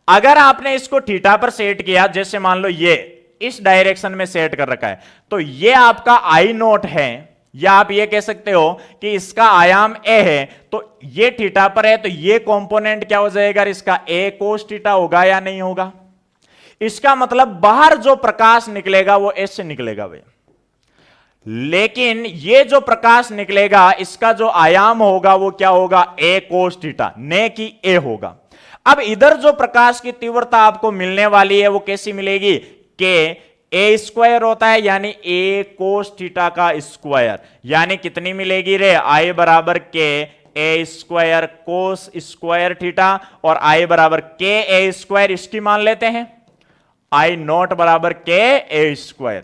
अगर आपने इसको थीटा पर सेट किया, जैसे मान लो ये इस डायरेक्शन में सेट कर रखा है, तो ये आपका आई नोट है, या आप ये कह सकते हो कि इसका आयाम ए है, तो ये थीटा पर है, तो ये कंपोनेंट क्या हो जाएगा? इसका ए कोस थीटा होगा या नहीं होगा? इसका मतलब बाहर जो प्रकाश निकलेगा वो एस से निकलेगा भाई, लेकिन ये जो प्रकाश निकलेगा इसका जो आयाम होगा वो क्या होगा? ए कोस थीटा, ने की ए होगा। अब इधर जो प्रकाश की तीव्रता आपको मिलने वाली है वो कैसी मिलेगी? के ए स्क्वायर होता है, यानी ए कोस थीटा का स्क्वायर, यानी कितनी मिलेगी रे? आई बराबर के ए स्क्वायर कोस स्क्वायर थीटा, और आई बराबर के ए स्क्वायर, इसकी मान लेते हैं आई नॉट बराबर के ए स्क्वायर।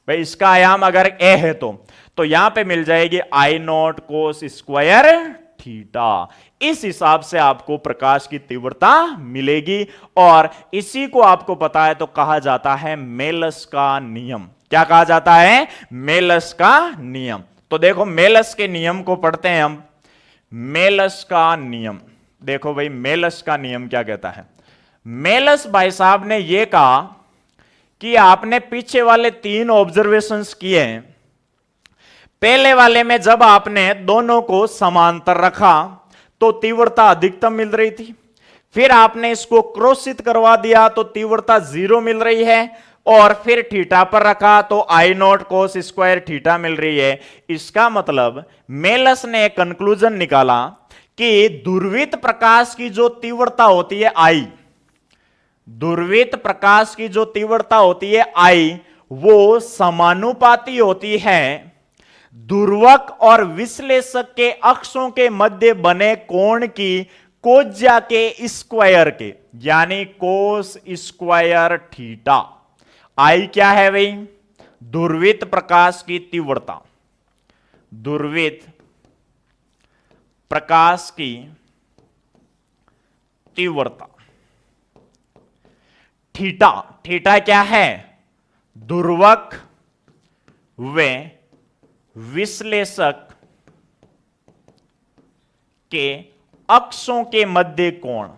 भाई इसका आयाम अगर ए है तो यहां पे मिल जाएगी आई नॉट कोस स्क्वायर थीटा। इस हिसाब से आपको प्रकाश की तीव्रता मिलेगी, और इसी को आपको पता है तो कहा जाता है मेलस का नियम। क्या कहा जाता है? मेलस का नियम। तो देखो मेलस के नियम को पढ़ते हैं हम। मेलस का नियम, देखो भाई मेलस का नियम क्या कहता है। मेलस भाई साहब ने यह कहा कि आपने पीछे वाले 3 ऑब्जर्वेशंस किए हैं। पहले वाले में जब आपने दोनों को समांतर रखा तो तीव्रता अधिकतम मिल रही थी, फिर आपने इसको क्रॉसित करवा दिया तो तीव्रता 0 मिल रही है, और फिर थीटा पर रखा तो आई नॉट कोस स्क्वायर थीटा मिल रही है। इसका मतलब मेलस ने एक कंक्लूजन निकाला कि ध्रुवित प्रकाश की जो तीव्रता होती है आई, ध्रुवित प्रकाश की जो तीव्रता होती है आई, वो समानुपाती होती है ध्रुवक और विश्लेषक के अक्षों के मध्य बने कोण की कोज्या के स्क्वायर के, यानी कोस स्क्वायर थीटा। आई क्या है भाई? ध्रुवित प्रकाश की तीव्रता, ध्रुवित प्रकाश की तीव्रता। थीटा, थीटा क्या है? ध्रुवक व विश्लेषक के अक्षों के मध्य कोण,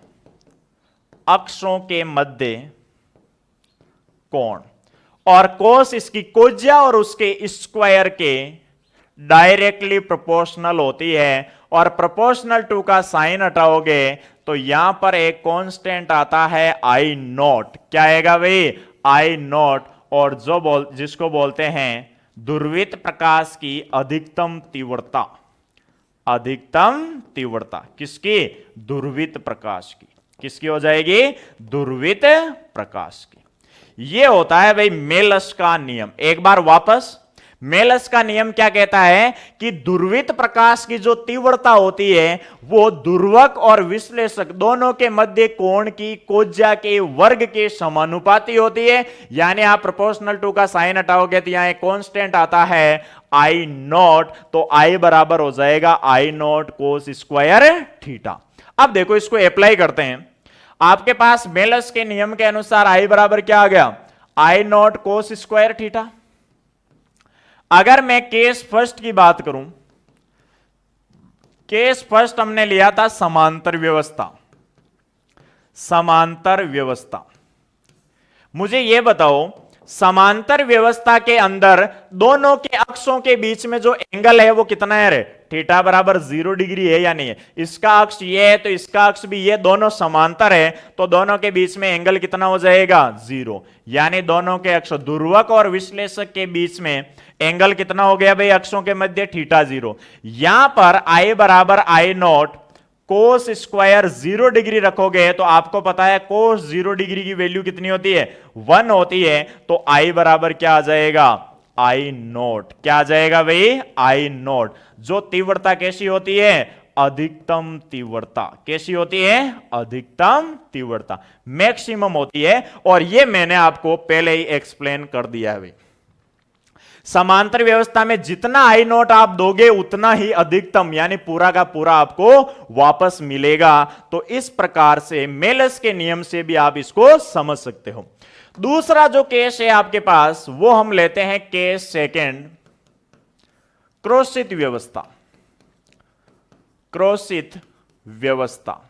अक्षों के मध्य कोण, और कोस इसकी कोज्या और उसके स्क्वायर के डायरेक्टली प्रोपोर्शनल होती है, और प्रोपोर्शनल टू का साइन हटाओगे तो यहां पर एक कांस्टेंट आता है आई नॉट। क्या आएगा भाई? आई नॉट, और जो जिसको बोलते हैं ध्रुवित प्रकाश की अधिकतम तीव्रता। अधिकतम तीव्रता किसकी? ध्रुवित प्रकाश की। किसकी हो जाएगी? ध्रुवित प्रकाश की। यह होता है भाई मेलस का नियम। एक बार वापस, मेलस का नियम क्या कहता है कि ध्रुवित प्रकाश की जो तीव्रता होती है वो ध्रुवक और विश्लेषक दोनों के मध्य कोण की कोज्या के वर्ग के समानुपाती होती है। यानी आप प्रोपोर्शनल टू का साइन हटाओगे तो यहां एक कांस्टेंट आता है आई नॉट, तो आई बराबर हो जाएगा आई नॉट कोस स्क्वायर थीटा। अब देखो इसको अप्लाई करते हैं। आपके पास मेलस के नियम के अनुसार आई बराबर क्या आ गया? आई नॉट कोस स्क्वायर थीटा। अगर मैं केस फर्स्ट की बात करूं, केस फर्स्ट हमने लिया था समांतर व्यवस्था। समांतर व्यवस्था, मुझे यह बताओ समांतर व्यवस्था के अंदर दोनों के अक्षों के बीच में जो एंगल है वो कितना है रे? थीटा बराबर 0 डिग्री है या नहीं है? इसका अक्ष ये है तो इसका अक्ष भी ये, दोनों समांतर है तो दोनों के बीच में एंगल कितना हो जाएगा? 0। यानी दोनों के अक्ष ध्रुवक और विश्लेषक के बीच में एंगल कितना हो गया भाई? अक्षों के मध्य थीटा 0। यहां पर आई बराबर आई नॉट कोस स्क्वायर 0 डिग्री रखोगे तो आपको पता है कोस 0 डिग्री की वैल्यू कितनी होती है? 1 होती है। तो आई बराबर क्या आ जाएगा? आई नोट। क्या आ जाएगा भाई? आई नोट। जो तीव्रता कैसी होती है? अधिकतम तीव्रता। कैसी होती है? अधिकतम तीव्रता, मैक्सिमम होती है। और यह मैंने आपको पहले ही एक्सप्लेन कर दिया है भाई। समांतर व्यवस्था में जितना आई नोट आप दोगे उतना ही अधिकतम यानी पूरा का पूरा आपको वापस मिलेगा। तो इस प्रकार से मेलस के नियम से भी आप इसको समझ सकते हो। दूसरा जो केस है आपके पास वो हम लेते हैं केस सेकंड, क्रोशित व्यवस्था। क्रोशित व्यवस्था,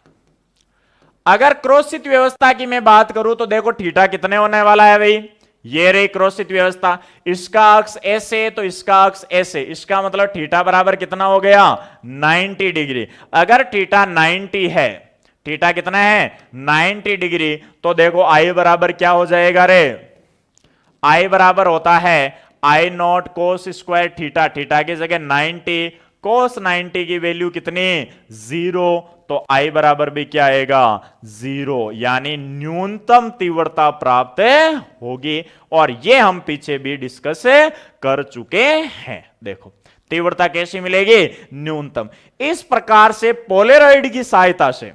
अगर क्रोशित व्यवस्था की मैं बात करूं तो देखो थीटा कितने होने वाला है भाई, ये रही क्रोशित व्यवस्था। इसका अक्ष ऐसे तो इसका अक्ष ऐसे, इसका मतलब थीटा बराबर कितना हो गया? 90 डिग्री। अगर थीटा 90 है, थीटा कितना है? 90 डिग्री, तो देखो आई बराबर क्या हो जाएगा रे? आई बराबर होता है I naught cos square theta. Theta की जगह 90, कोस 90 की वैल्यू कितनी? 0। तो आई बराबर भी क्या आएगा? 0, यानी न्यूनतम तीव्रता प्राप्त होगी। और ये हम पीछे भी डिस्कस कर चुके हैं। देखो तीव्रता कैसी मिलेगी? न्यूनतम। इस प्रकार से पोलराइड की सहायता से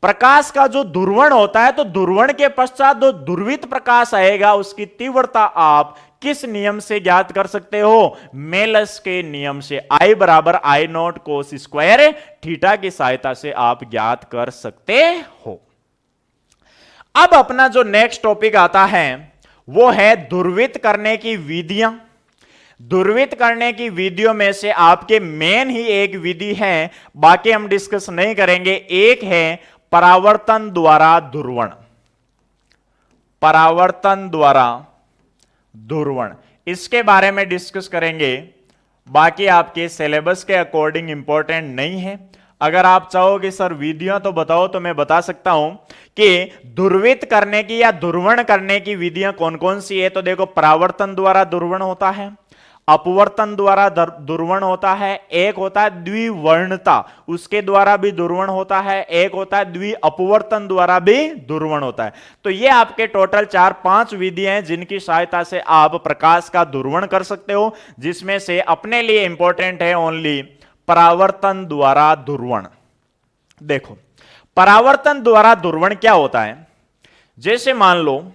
प्रकाश का जो ध्रुवण होता है, तो ध्रुवण के पश्चात जो ध्रुवित प्रकाश आएगा उसकी तीव्रता आप किस नियम से ज्ञात कर सकते हो? मेलस के नियम से। आई बराबर आई नॉट कोस स्क्वायर थीटा की सहायता से आप ज्ञात कर सकते हो। अब अपना जो नेक्स्ट टॉपिक आता है वो है ध्रुवित करने की विधियां। ध्रुवित करने की विधियों में से आपके मेन ही एक विधि है, बाकी हम डिस्कस नहीं करेंगे। एक है परावर्तन द्वारा ध्रुवण। परावर्तन द्वारा ध्रुवण, इसके बारे में डिस्कस करेंगे, बाकी आपके सिलेबस के अकॉर्डिंग इंपॉर्टेंट नहीं है। अगर आप चाहोगे सर विधियां तो बताओ, तो मैं बता सकता हूं कि ध्रुवित करने की या ध्रुवण करने की विधियां कौन कौन सी है। तो देखो परावर्तन द्वारा ध्रुवण होता है, अपवर्तन द्वारा ध्रुवण होता है, एक होता है द्विवर्णता, उसके द्वारा भी ध्रुवण होता है, एक होता है द्वि अपवर्तन द्वारा भी ध्रुवण होता है। तो ये आपके टोटल 4-5 विधियां हैं जिनकी सहायता से आप प्रकाश का ध्रुवण कर सकते हो, जिसमें से अपने लिए इंपॉर्टेंट है ओनली परावर्तन द्वारा ध्रुवण। देखो परावर्तन द्वारा ध्रुवण क्या होता है? जैसे मान लो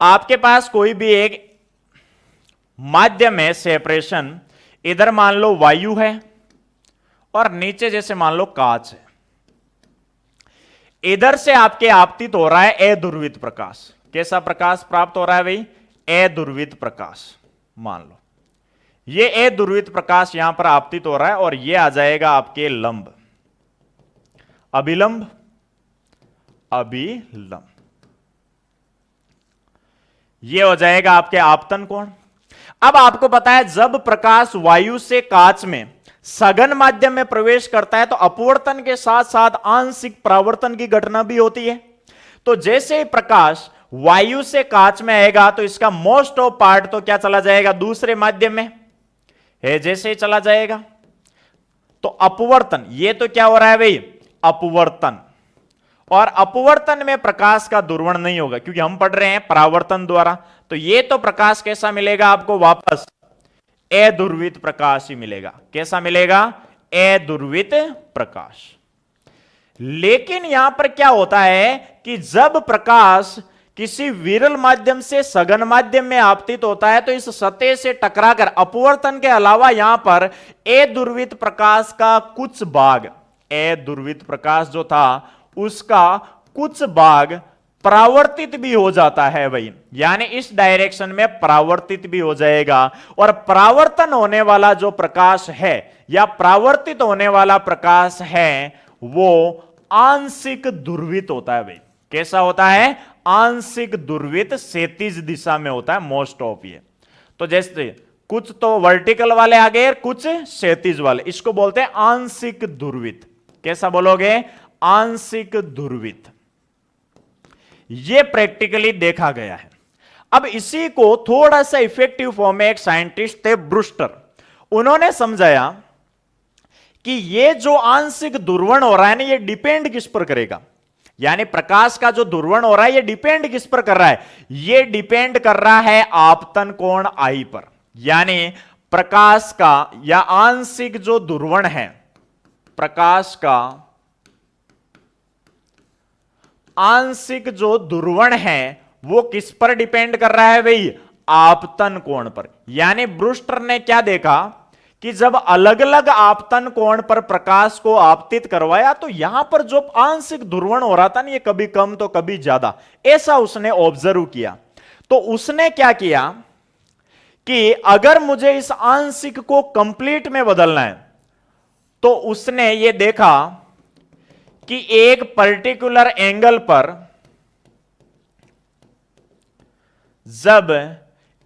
आपके पास कोई भी एक माध्यम है, सेपरेशन, इधर मान लो वायु है और नीचे जैसे मान लो कांच है। इधर से आपके आपतित हो रहा है अध्रुवित प्रकाश। कैसा प्रकाश प्राप्त हो रहा है भाई? अध्रुवित प्रकाश। मान लो ये अध्रुवित प्रकाश यहां पर आपतित हो रहा है और ये आ जाएगा आपके लंब, अभिलंब, अभिलंब। ये हो जाएगा आपके आपतन कोण। अब आपको पता है जब प्रकाश वायु से कांच में सघन माध्यम में प्रवेश करता है तो अपवर्तन के साथ साथ आंशिक परावर्तन की घटना भी होती है। तो जैसे ही प्रकाश वायु से कांच में आएगा तो इसका मोस्ट ऑफ पार्ट तो क्या चला जाएगा? दूसरे माध्यम में है, जैसे ही चला जाएगा तो अपवर्तन, ये तो क्या हो रहा है भाई? अपवर्तन। और अपवर्तन में प्रकाश का ध्रुवण नहीं होगा क्योंकि हम पढ़ रहे हैं परावर्तन द्वारा। तो ये तो प्रकाश कैसा मिलेगा आपको? वापस अध्रुवित प्रकाश ही मिलेगा। कैसा मिलेगा? अध्रुवित प्रकाश। लेकिन यहां पर क्या होता है कि जब प्रकाश किसी विरल माध्यम से सघन माध्यम में आपतित होता है तो इस सतह से टकराकर अपवर्तन के अलावा यहां पर अध्रुवित प्रकाश का कुछ भाग, अध्रुवित प्रकाश जो था उसका कुछ भाग परावर्तित भी हो जाता है भाई, यानी इस डायरेक्शन में परावर्तित भी हो जाएगा। और परावर्तन होने वाला जो प्रकाश है या परावर्तित होने वाला प्रकाश है वो आंशिक ध्रुवित होता है भाई। कैसा होता है? आंशिक ध्रुवित, क्षैतिज दिशा में होता है मोस्ट ऑफ ये। तो जैसे कुछ तो वर्टिकल वाले आ गए, कुछ क्षैतिज वाले, इसको बोलते हैं आंशिक ध्रुवित। कैसा बोलोगे? आंशिक ध्रुवित। यह प्रैक्टिकली देखा गया है। अब इसी को थोड़ा सा इफेक्टिव फॉर्म में एक साइंटिस्ट थे ब्रूस्टर, उन्होंने समझाया कि ये जो आंशिक ध्रुवण हो रहा है ना, ये डिपेंड किस पर करेगा, यानी प्रकाश का जो ध्रुवण हो रहा है ये डिपेंड किस पर कर रहा है? ये डिपेंड कर रहा है आपतन कोण आई पर। यानी प्रकाश का या आंशिक जो ध्रुवण है प्रकाश का आंशिक जो ध्रुवण है वो किस पर डिपेंड कर रहा है भाई? आपतन कोण पर। यानी ब्रूस्टर ने क्या देखा कि जब अलग अलग आपतन कोण पर प्रकाश को आपतित करवाया तो यहां पर जो आंशिक ध्रुवण हो रहा था ना, ये कभी कम तो कभी ज्यादा, ऐसा उसने ऑब्जर्व किया। तो उसने क्या किया कि अगर मुझे इस आंशिक को कंप्लीट में बदलना है तो उसने ये देखा कि एक पर्टिकुलर एंगल पर जब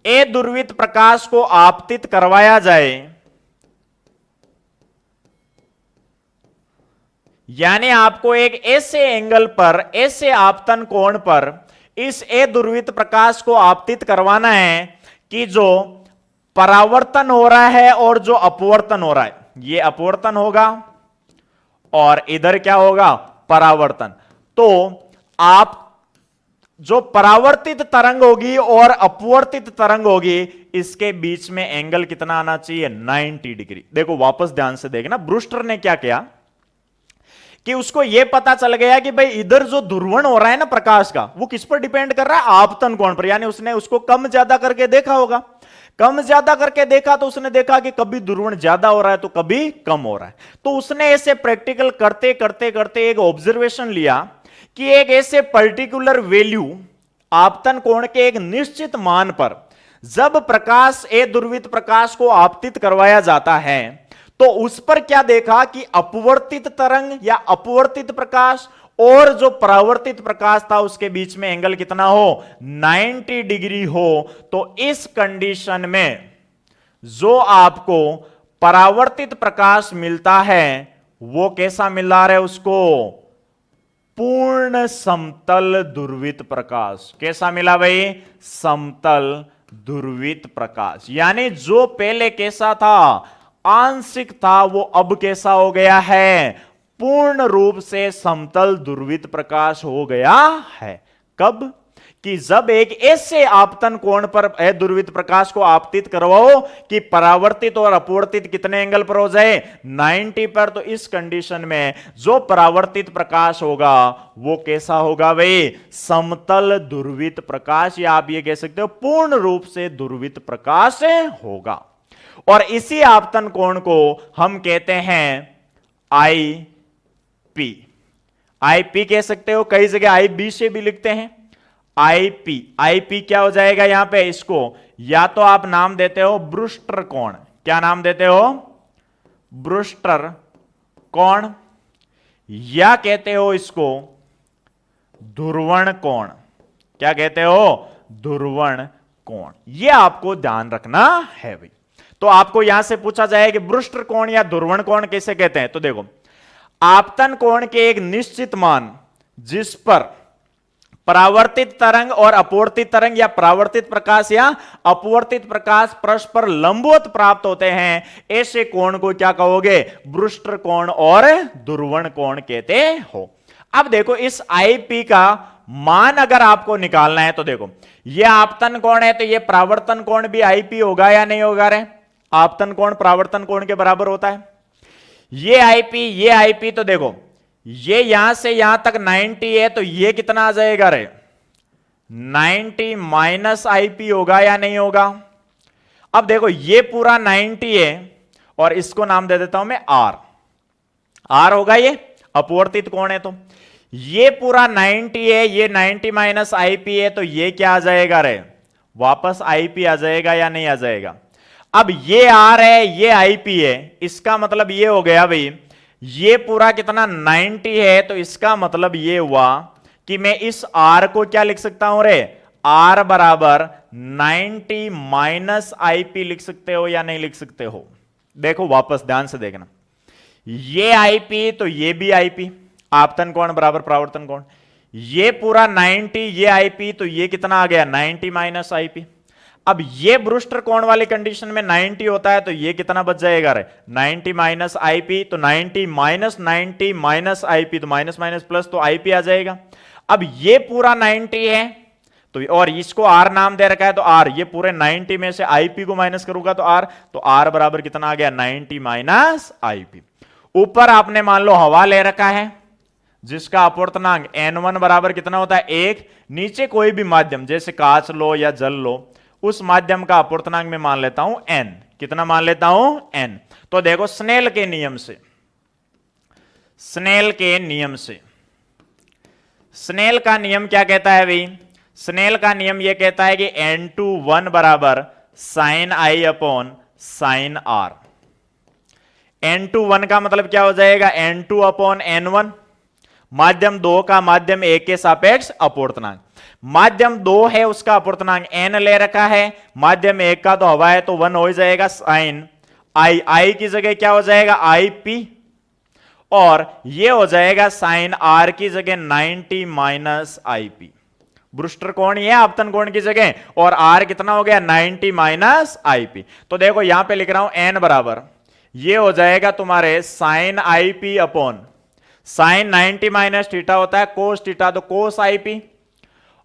ए ध्रुवित प्रकाश को आपतित करवाया जाए, यानी आपको एक ऐसे एंगल पर, ऐसे आपतन कोण पर इस ए ध्रुवित प्रकाश को आपतित करवाना है कि जो परावर्तन हो रहा है और जो अपवर्तन हो रहा है, ये अपवर्तन होगा और इधर क्या होगा? परावर्तन। तो आप जो परावर्तित तरंग होगी और अपवर्तित तरंग होगी, इसके बीच में एंगल कितना आना चाहिए? 90 डिग्री। देखो वापस ध्यान से देखना, ब्रूस्टर ने क्या किया कि उसको यह पता चल गया कि भाई इधर जो ध्रुवण हो रहा है ना प्रकाश का, वो किस पर डिपेंड कर रहा है? आपतन कोण पर। यानी उसने उसको कम ज्यादा करके देखा होगा, कम ज्यादा करके देखा तो उसने देखा कि कभी ध्रुवण ज्यादा हो रहा है तो कभी कम हो रहा है। तो उसने ऐसे प्रैक्टिकल करते करते करते एक ऑब्जर्वेशन लिया कि एक ऐसे पर्टिकुलर वैल्यू, आपतन कोण के एक निश्चित मान पर जब प्रकाश, ए ध्रुवित प्रकाश को आपतित करवाया जाता है तो उस पर क्या देखा कि अपवर्तित तरंग या अपवर्तित प्रकाश और जो परावर्तित प्रकाश था उसके बीच में एंगल कितना हो? 90 डिग्री हो। तो इस कंडीशन में जो आपको परावर्तित प्रकाश मिलता है वो कैसा मिल रहा है उसको? पूर्ण समतल ध्रुवित प्रकाश। कैसा मिला भाई? समतल ध्रुवित प्रकाश। यानी जो पहले कैसा था, आंशिक था, वो अब कैसा हो गया है? पूर्ण रूप से समतल ध्रुवित प्रकाश हो गया है। कब? कि जब एक ऐसे आपतन कोण पर अध्रुवित प्रकाश को आपतित करवाओ कि परावर्तित और अपवर्तित कितने एंगल पर हो जाए? 90 पर। तो इस कंडीशन में जो परावर्तित प्रकाश होगा वो कैसा होगा भाई? समतल ध्रुवित प्रकाश, या आप ये कह सकते हो पूर्ण रूप से ध्रुवित प्रकाश होगा। और इसी आपतन कोण को हम कहते हैं आई पी। आईपी कह सकते हो, कई जगह आई बी से भी लिखते हैं। आईपी, आईपी क्या हो जाएगा यहां पे? इसको या तो आप नाम देते हो ब्रूस्टर कोण। क्या नाम देते हो? ब्रूस्टर कोण। या कहते हो इसको ध्रुवण कोण। क्या कहते हो? ध्रुवण कोण। यह आपको ध्यान रखना है भाई। तो आपको यहां से पूछा जाए कि ब्रूस्टर कोण या ध्रुवण कोण कैसे कहते हैं, तो देखो, आपतन कोण के एक निश्चित मान जिस पर परावर्तित तरंग और अपवर्तित तरंग या परावर्तित प्रकाश या अपवर्तित प्रकाश परस्पर लंबवत प्राप्त होते हैं, ऐसे कोण को क्या कहोगे? ब्रूस्टर कोण और ध्रुवण कोण कहते हो। अब देखो, इस आईपी का मान अगर आपको निकालना है तो देखो, यह आपतन कोण है तो यह परावर्तन कोण भी आईपी होगा या नहीं होगा रे? आपतन कोण परावर्तन कोण के बराबर होता है। ये आईपी, तो देखो ये यहां से यहां तक 90 है तो ये कितना आ जाएगा रे? 90 माइनस आईपी होगा या नहीं होगा? अब देखो ये पूरा 90 है और इसको नाम दे देता हूं मैं आर। आर होगा, ये अपवर्तित कोण है। तो ये पूरा 90 है, ये 90 माइनस आईपी है, तो ये क्या आ जाएगा रे? वापस आईपी आ जाएगा या नहीं आ जाएगा? अब ये आर है, ये आईपी है, इसका मतलब ये हो गया भाई, ये पूरा कितना 90 है, तो इसका मतलब ये हुआ कि मैं इस आर को क्या लिख सकता हूं रे? आर बराबर 90 माइनस आईपी लिख सकते हो या नहीं लिख सकते हो? देखो वापस ध्यान से देखना, ये आईपी तो ये भी आईपी, आपतन कोण बराबर परावर्तन कोण, ये पूरा 90, ये आईपी तो ये कितना आ गया? 90 माइनस आईपी। अब ये ब्रूस्टर कोण वाली कंडीशन में 90 होता है तो ये कितना बच जाएगा रे? 90 माइनस आईपी, तो 90 माइनस आईपी, तो माइनस माइनस प्लस, तो आईपी आ जाएगा। अब ये पूरा 90 है तो, और इसको आर नाम दे रखा है तो आर, ये पूरे 90 में से आईपी को माइनस करूंगा तो आर, तो आर बराबर कितना आ गया? 90 माइनस आईपी। ऊपर आपने मान लो हवा ले रखा है जिसका अपवर्तनांक n1 बराबर कितना होता है 1, नीचे कोई भी माध्यम जैसे कांच लो या जल लो, उस माध्यम का अपवर्तनांक मैं मान लेता हूं n। कितना मान लेता हूं n। तो देखो स्नेल के नियम से, स्नेल के नियम से, स्नेल का नियम क्या कहता है भाई? स्नेल का नियम यह कहता है कि n21 बराबर sine i upon sine r. n21 का मतलब क्या हो जाएगा? n2 upon n1। माध्यम 2 का माध्यम 1 के सापेक्ष अपवर्तनांक, माध्यम 2 है उसका अपवर्तनांक n ले रखा है, माध्यम 1 का तो हवा है तो 1 हो जाएगा साइन आई, आई की जगह क्या हो जाएगा आई पी, और ये हो जाएगा साइन आर की जगह 90 माइनस आई पी। ब्रूस्टर कोण ये आपतन कोण की जगह, और आर कितना हो गया 90 माइनस आई पी। तो देखो यहां पे लिख रहा हूं n बराबर ये हो जाएगा तुम्हारे sine i p upon sine 90 minus theta होता है कोस थीटा, तो कोस आई पी,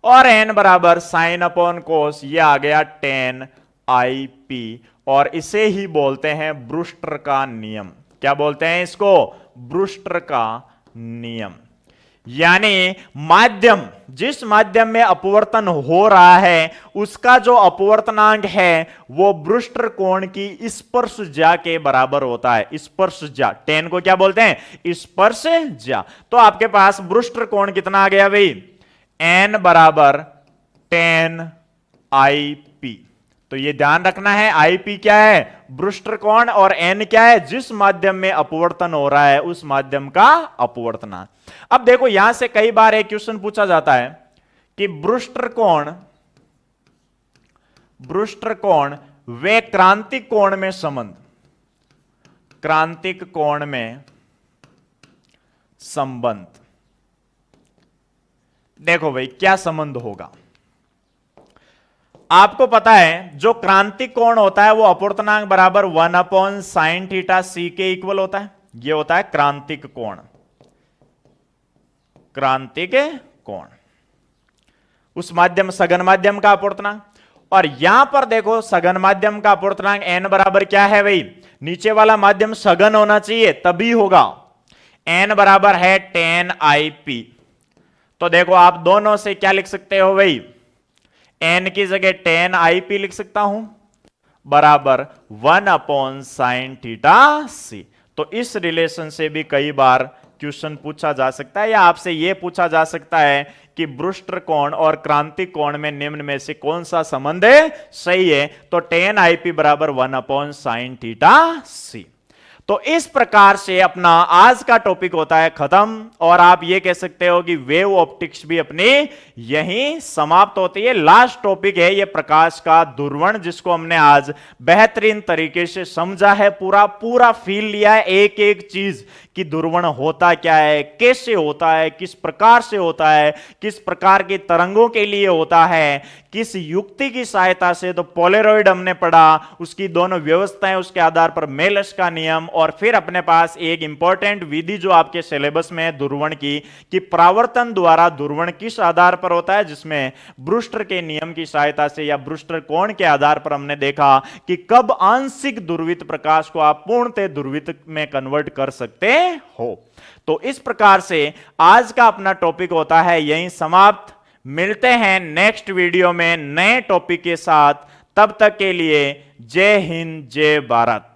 और n बराबर साइन अपॉन कोस, ये आ गया टेन आई पी, और इसे ही बोलते हैं ब्रूस्टर का नियम। क्या बोलते हैं इसको? ब्रूस्टर का नियम। यानी माध्यम, जिस माध्यम में अपवर्तन हो रहा है उसका जो अपवर्तनांक है वो ब्रूस्टर कोण की स्पर्शज्या के बराबर होता है। स्पर्शज्या, टेन को क्या बोलते हैं? स्पर्शज्या। तो आपके पास ब्रूस्टर कोण कितना आ गया भाई? n बराबर टेन आई पी। तो ये ध्यान रखना है, आई पी क्या है? ब्रूस्टर कोण, और n क्या है? जिस माध्यम में अपवर्तन हो रहा है उस माध्यम का अपवर्तनांक। अब देखो यहां से कई बार एक क्वेश्चन पूछा जाता है कि ब्रूस्टर कोण वे क्रांतिक कोण में संबंध, क्रांतिक कोण में संबंध, देखो भाई क्या संबंध होगा। आपको पता है जो क्रांतिक कोण होता है वो अपवर्तनांक बराबर 1 अपॉन साइन थीटा सी के इक्वल होता है। ये होता है क्रांतिक कोण, क्रांतिक कोण, उस माध्यम सघन माध्यम का अपवर्तनांक। और यहां पर देखो सघन माध्यम का अपवर्तनांक n बराबर क्या है भाई? नीचे वाला माध्यम सघन होना चाहिए तभी होगा। n बराबर है टेन आई पी। तो देखो आप दोनों से क्या लिख सकते हो भाई? n की जगह टेन आई पी लिख सकता हूं बराबर 1 अपॉन साइन थीटा सी। तो इस रिलेशन से भी कई बार क्वेश्चन पूछा जा सकता है, या आपसे यह पूछा जा सकता है कि ब्रूस्टर कोण और क्रांतिक कोण में निम्न में से कौन सा संबंध सही है? तो टेन आई पी बराबर 1 अपॉन साइन थीटा सी। तो इस प्रकार से अपना आज का टॉपिक होता है खत्म, और आप ये कह सकते हो कि वेव ऑप्टिक्स भी अपनी यहीं समाप्त होती है। लास्ट टॉपिक है ये प्रकाश का दुर्वण, जिसको हमने आज बेहतरीन तरीके से समझा है, पूरा फील लिया है एक एक चीज कि दुर्वण होता क्या है, कैसे होता है, किस प्रकार से होता है, किस प्रकार के तरंगों के लिए होता है, किस युक्ति की सहायता से। तो पोलेरॉइड हमने पढ़ा, उसकी दोनों व्यवस्थाएं, उसके आधार पर मेलस का नियम, और फिर अपने पास एक इंपॉर्टेंट विधि जो आपके सिलेबस में है दुर्वण की, कि परावर्तन द्वारा दुर्वण किस आधार पर होता है, जिसमें ब्रूस्टर के नियम की सहायता से या ब्रूस्टर कोण के आधार पर हमने देखा कि कब आंशिक दुर्वित प्रकाश को आप पूर्णतः दुर्वित में कन्वर्ट कर सकते हो। तो इस प्रकार से आज का अपना टॉपिक होता है यहीं समाप्त। मिलते हैं नेक्स्ट वीडियो में नए टॉपिक के साथ, तब तक के लिए जय हिंद जय भारत।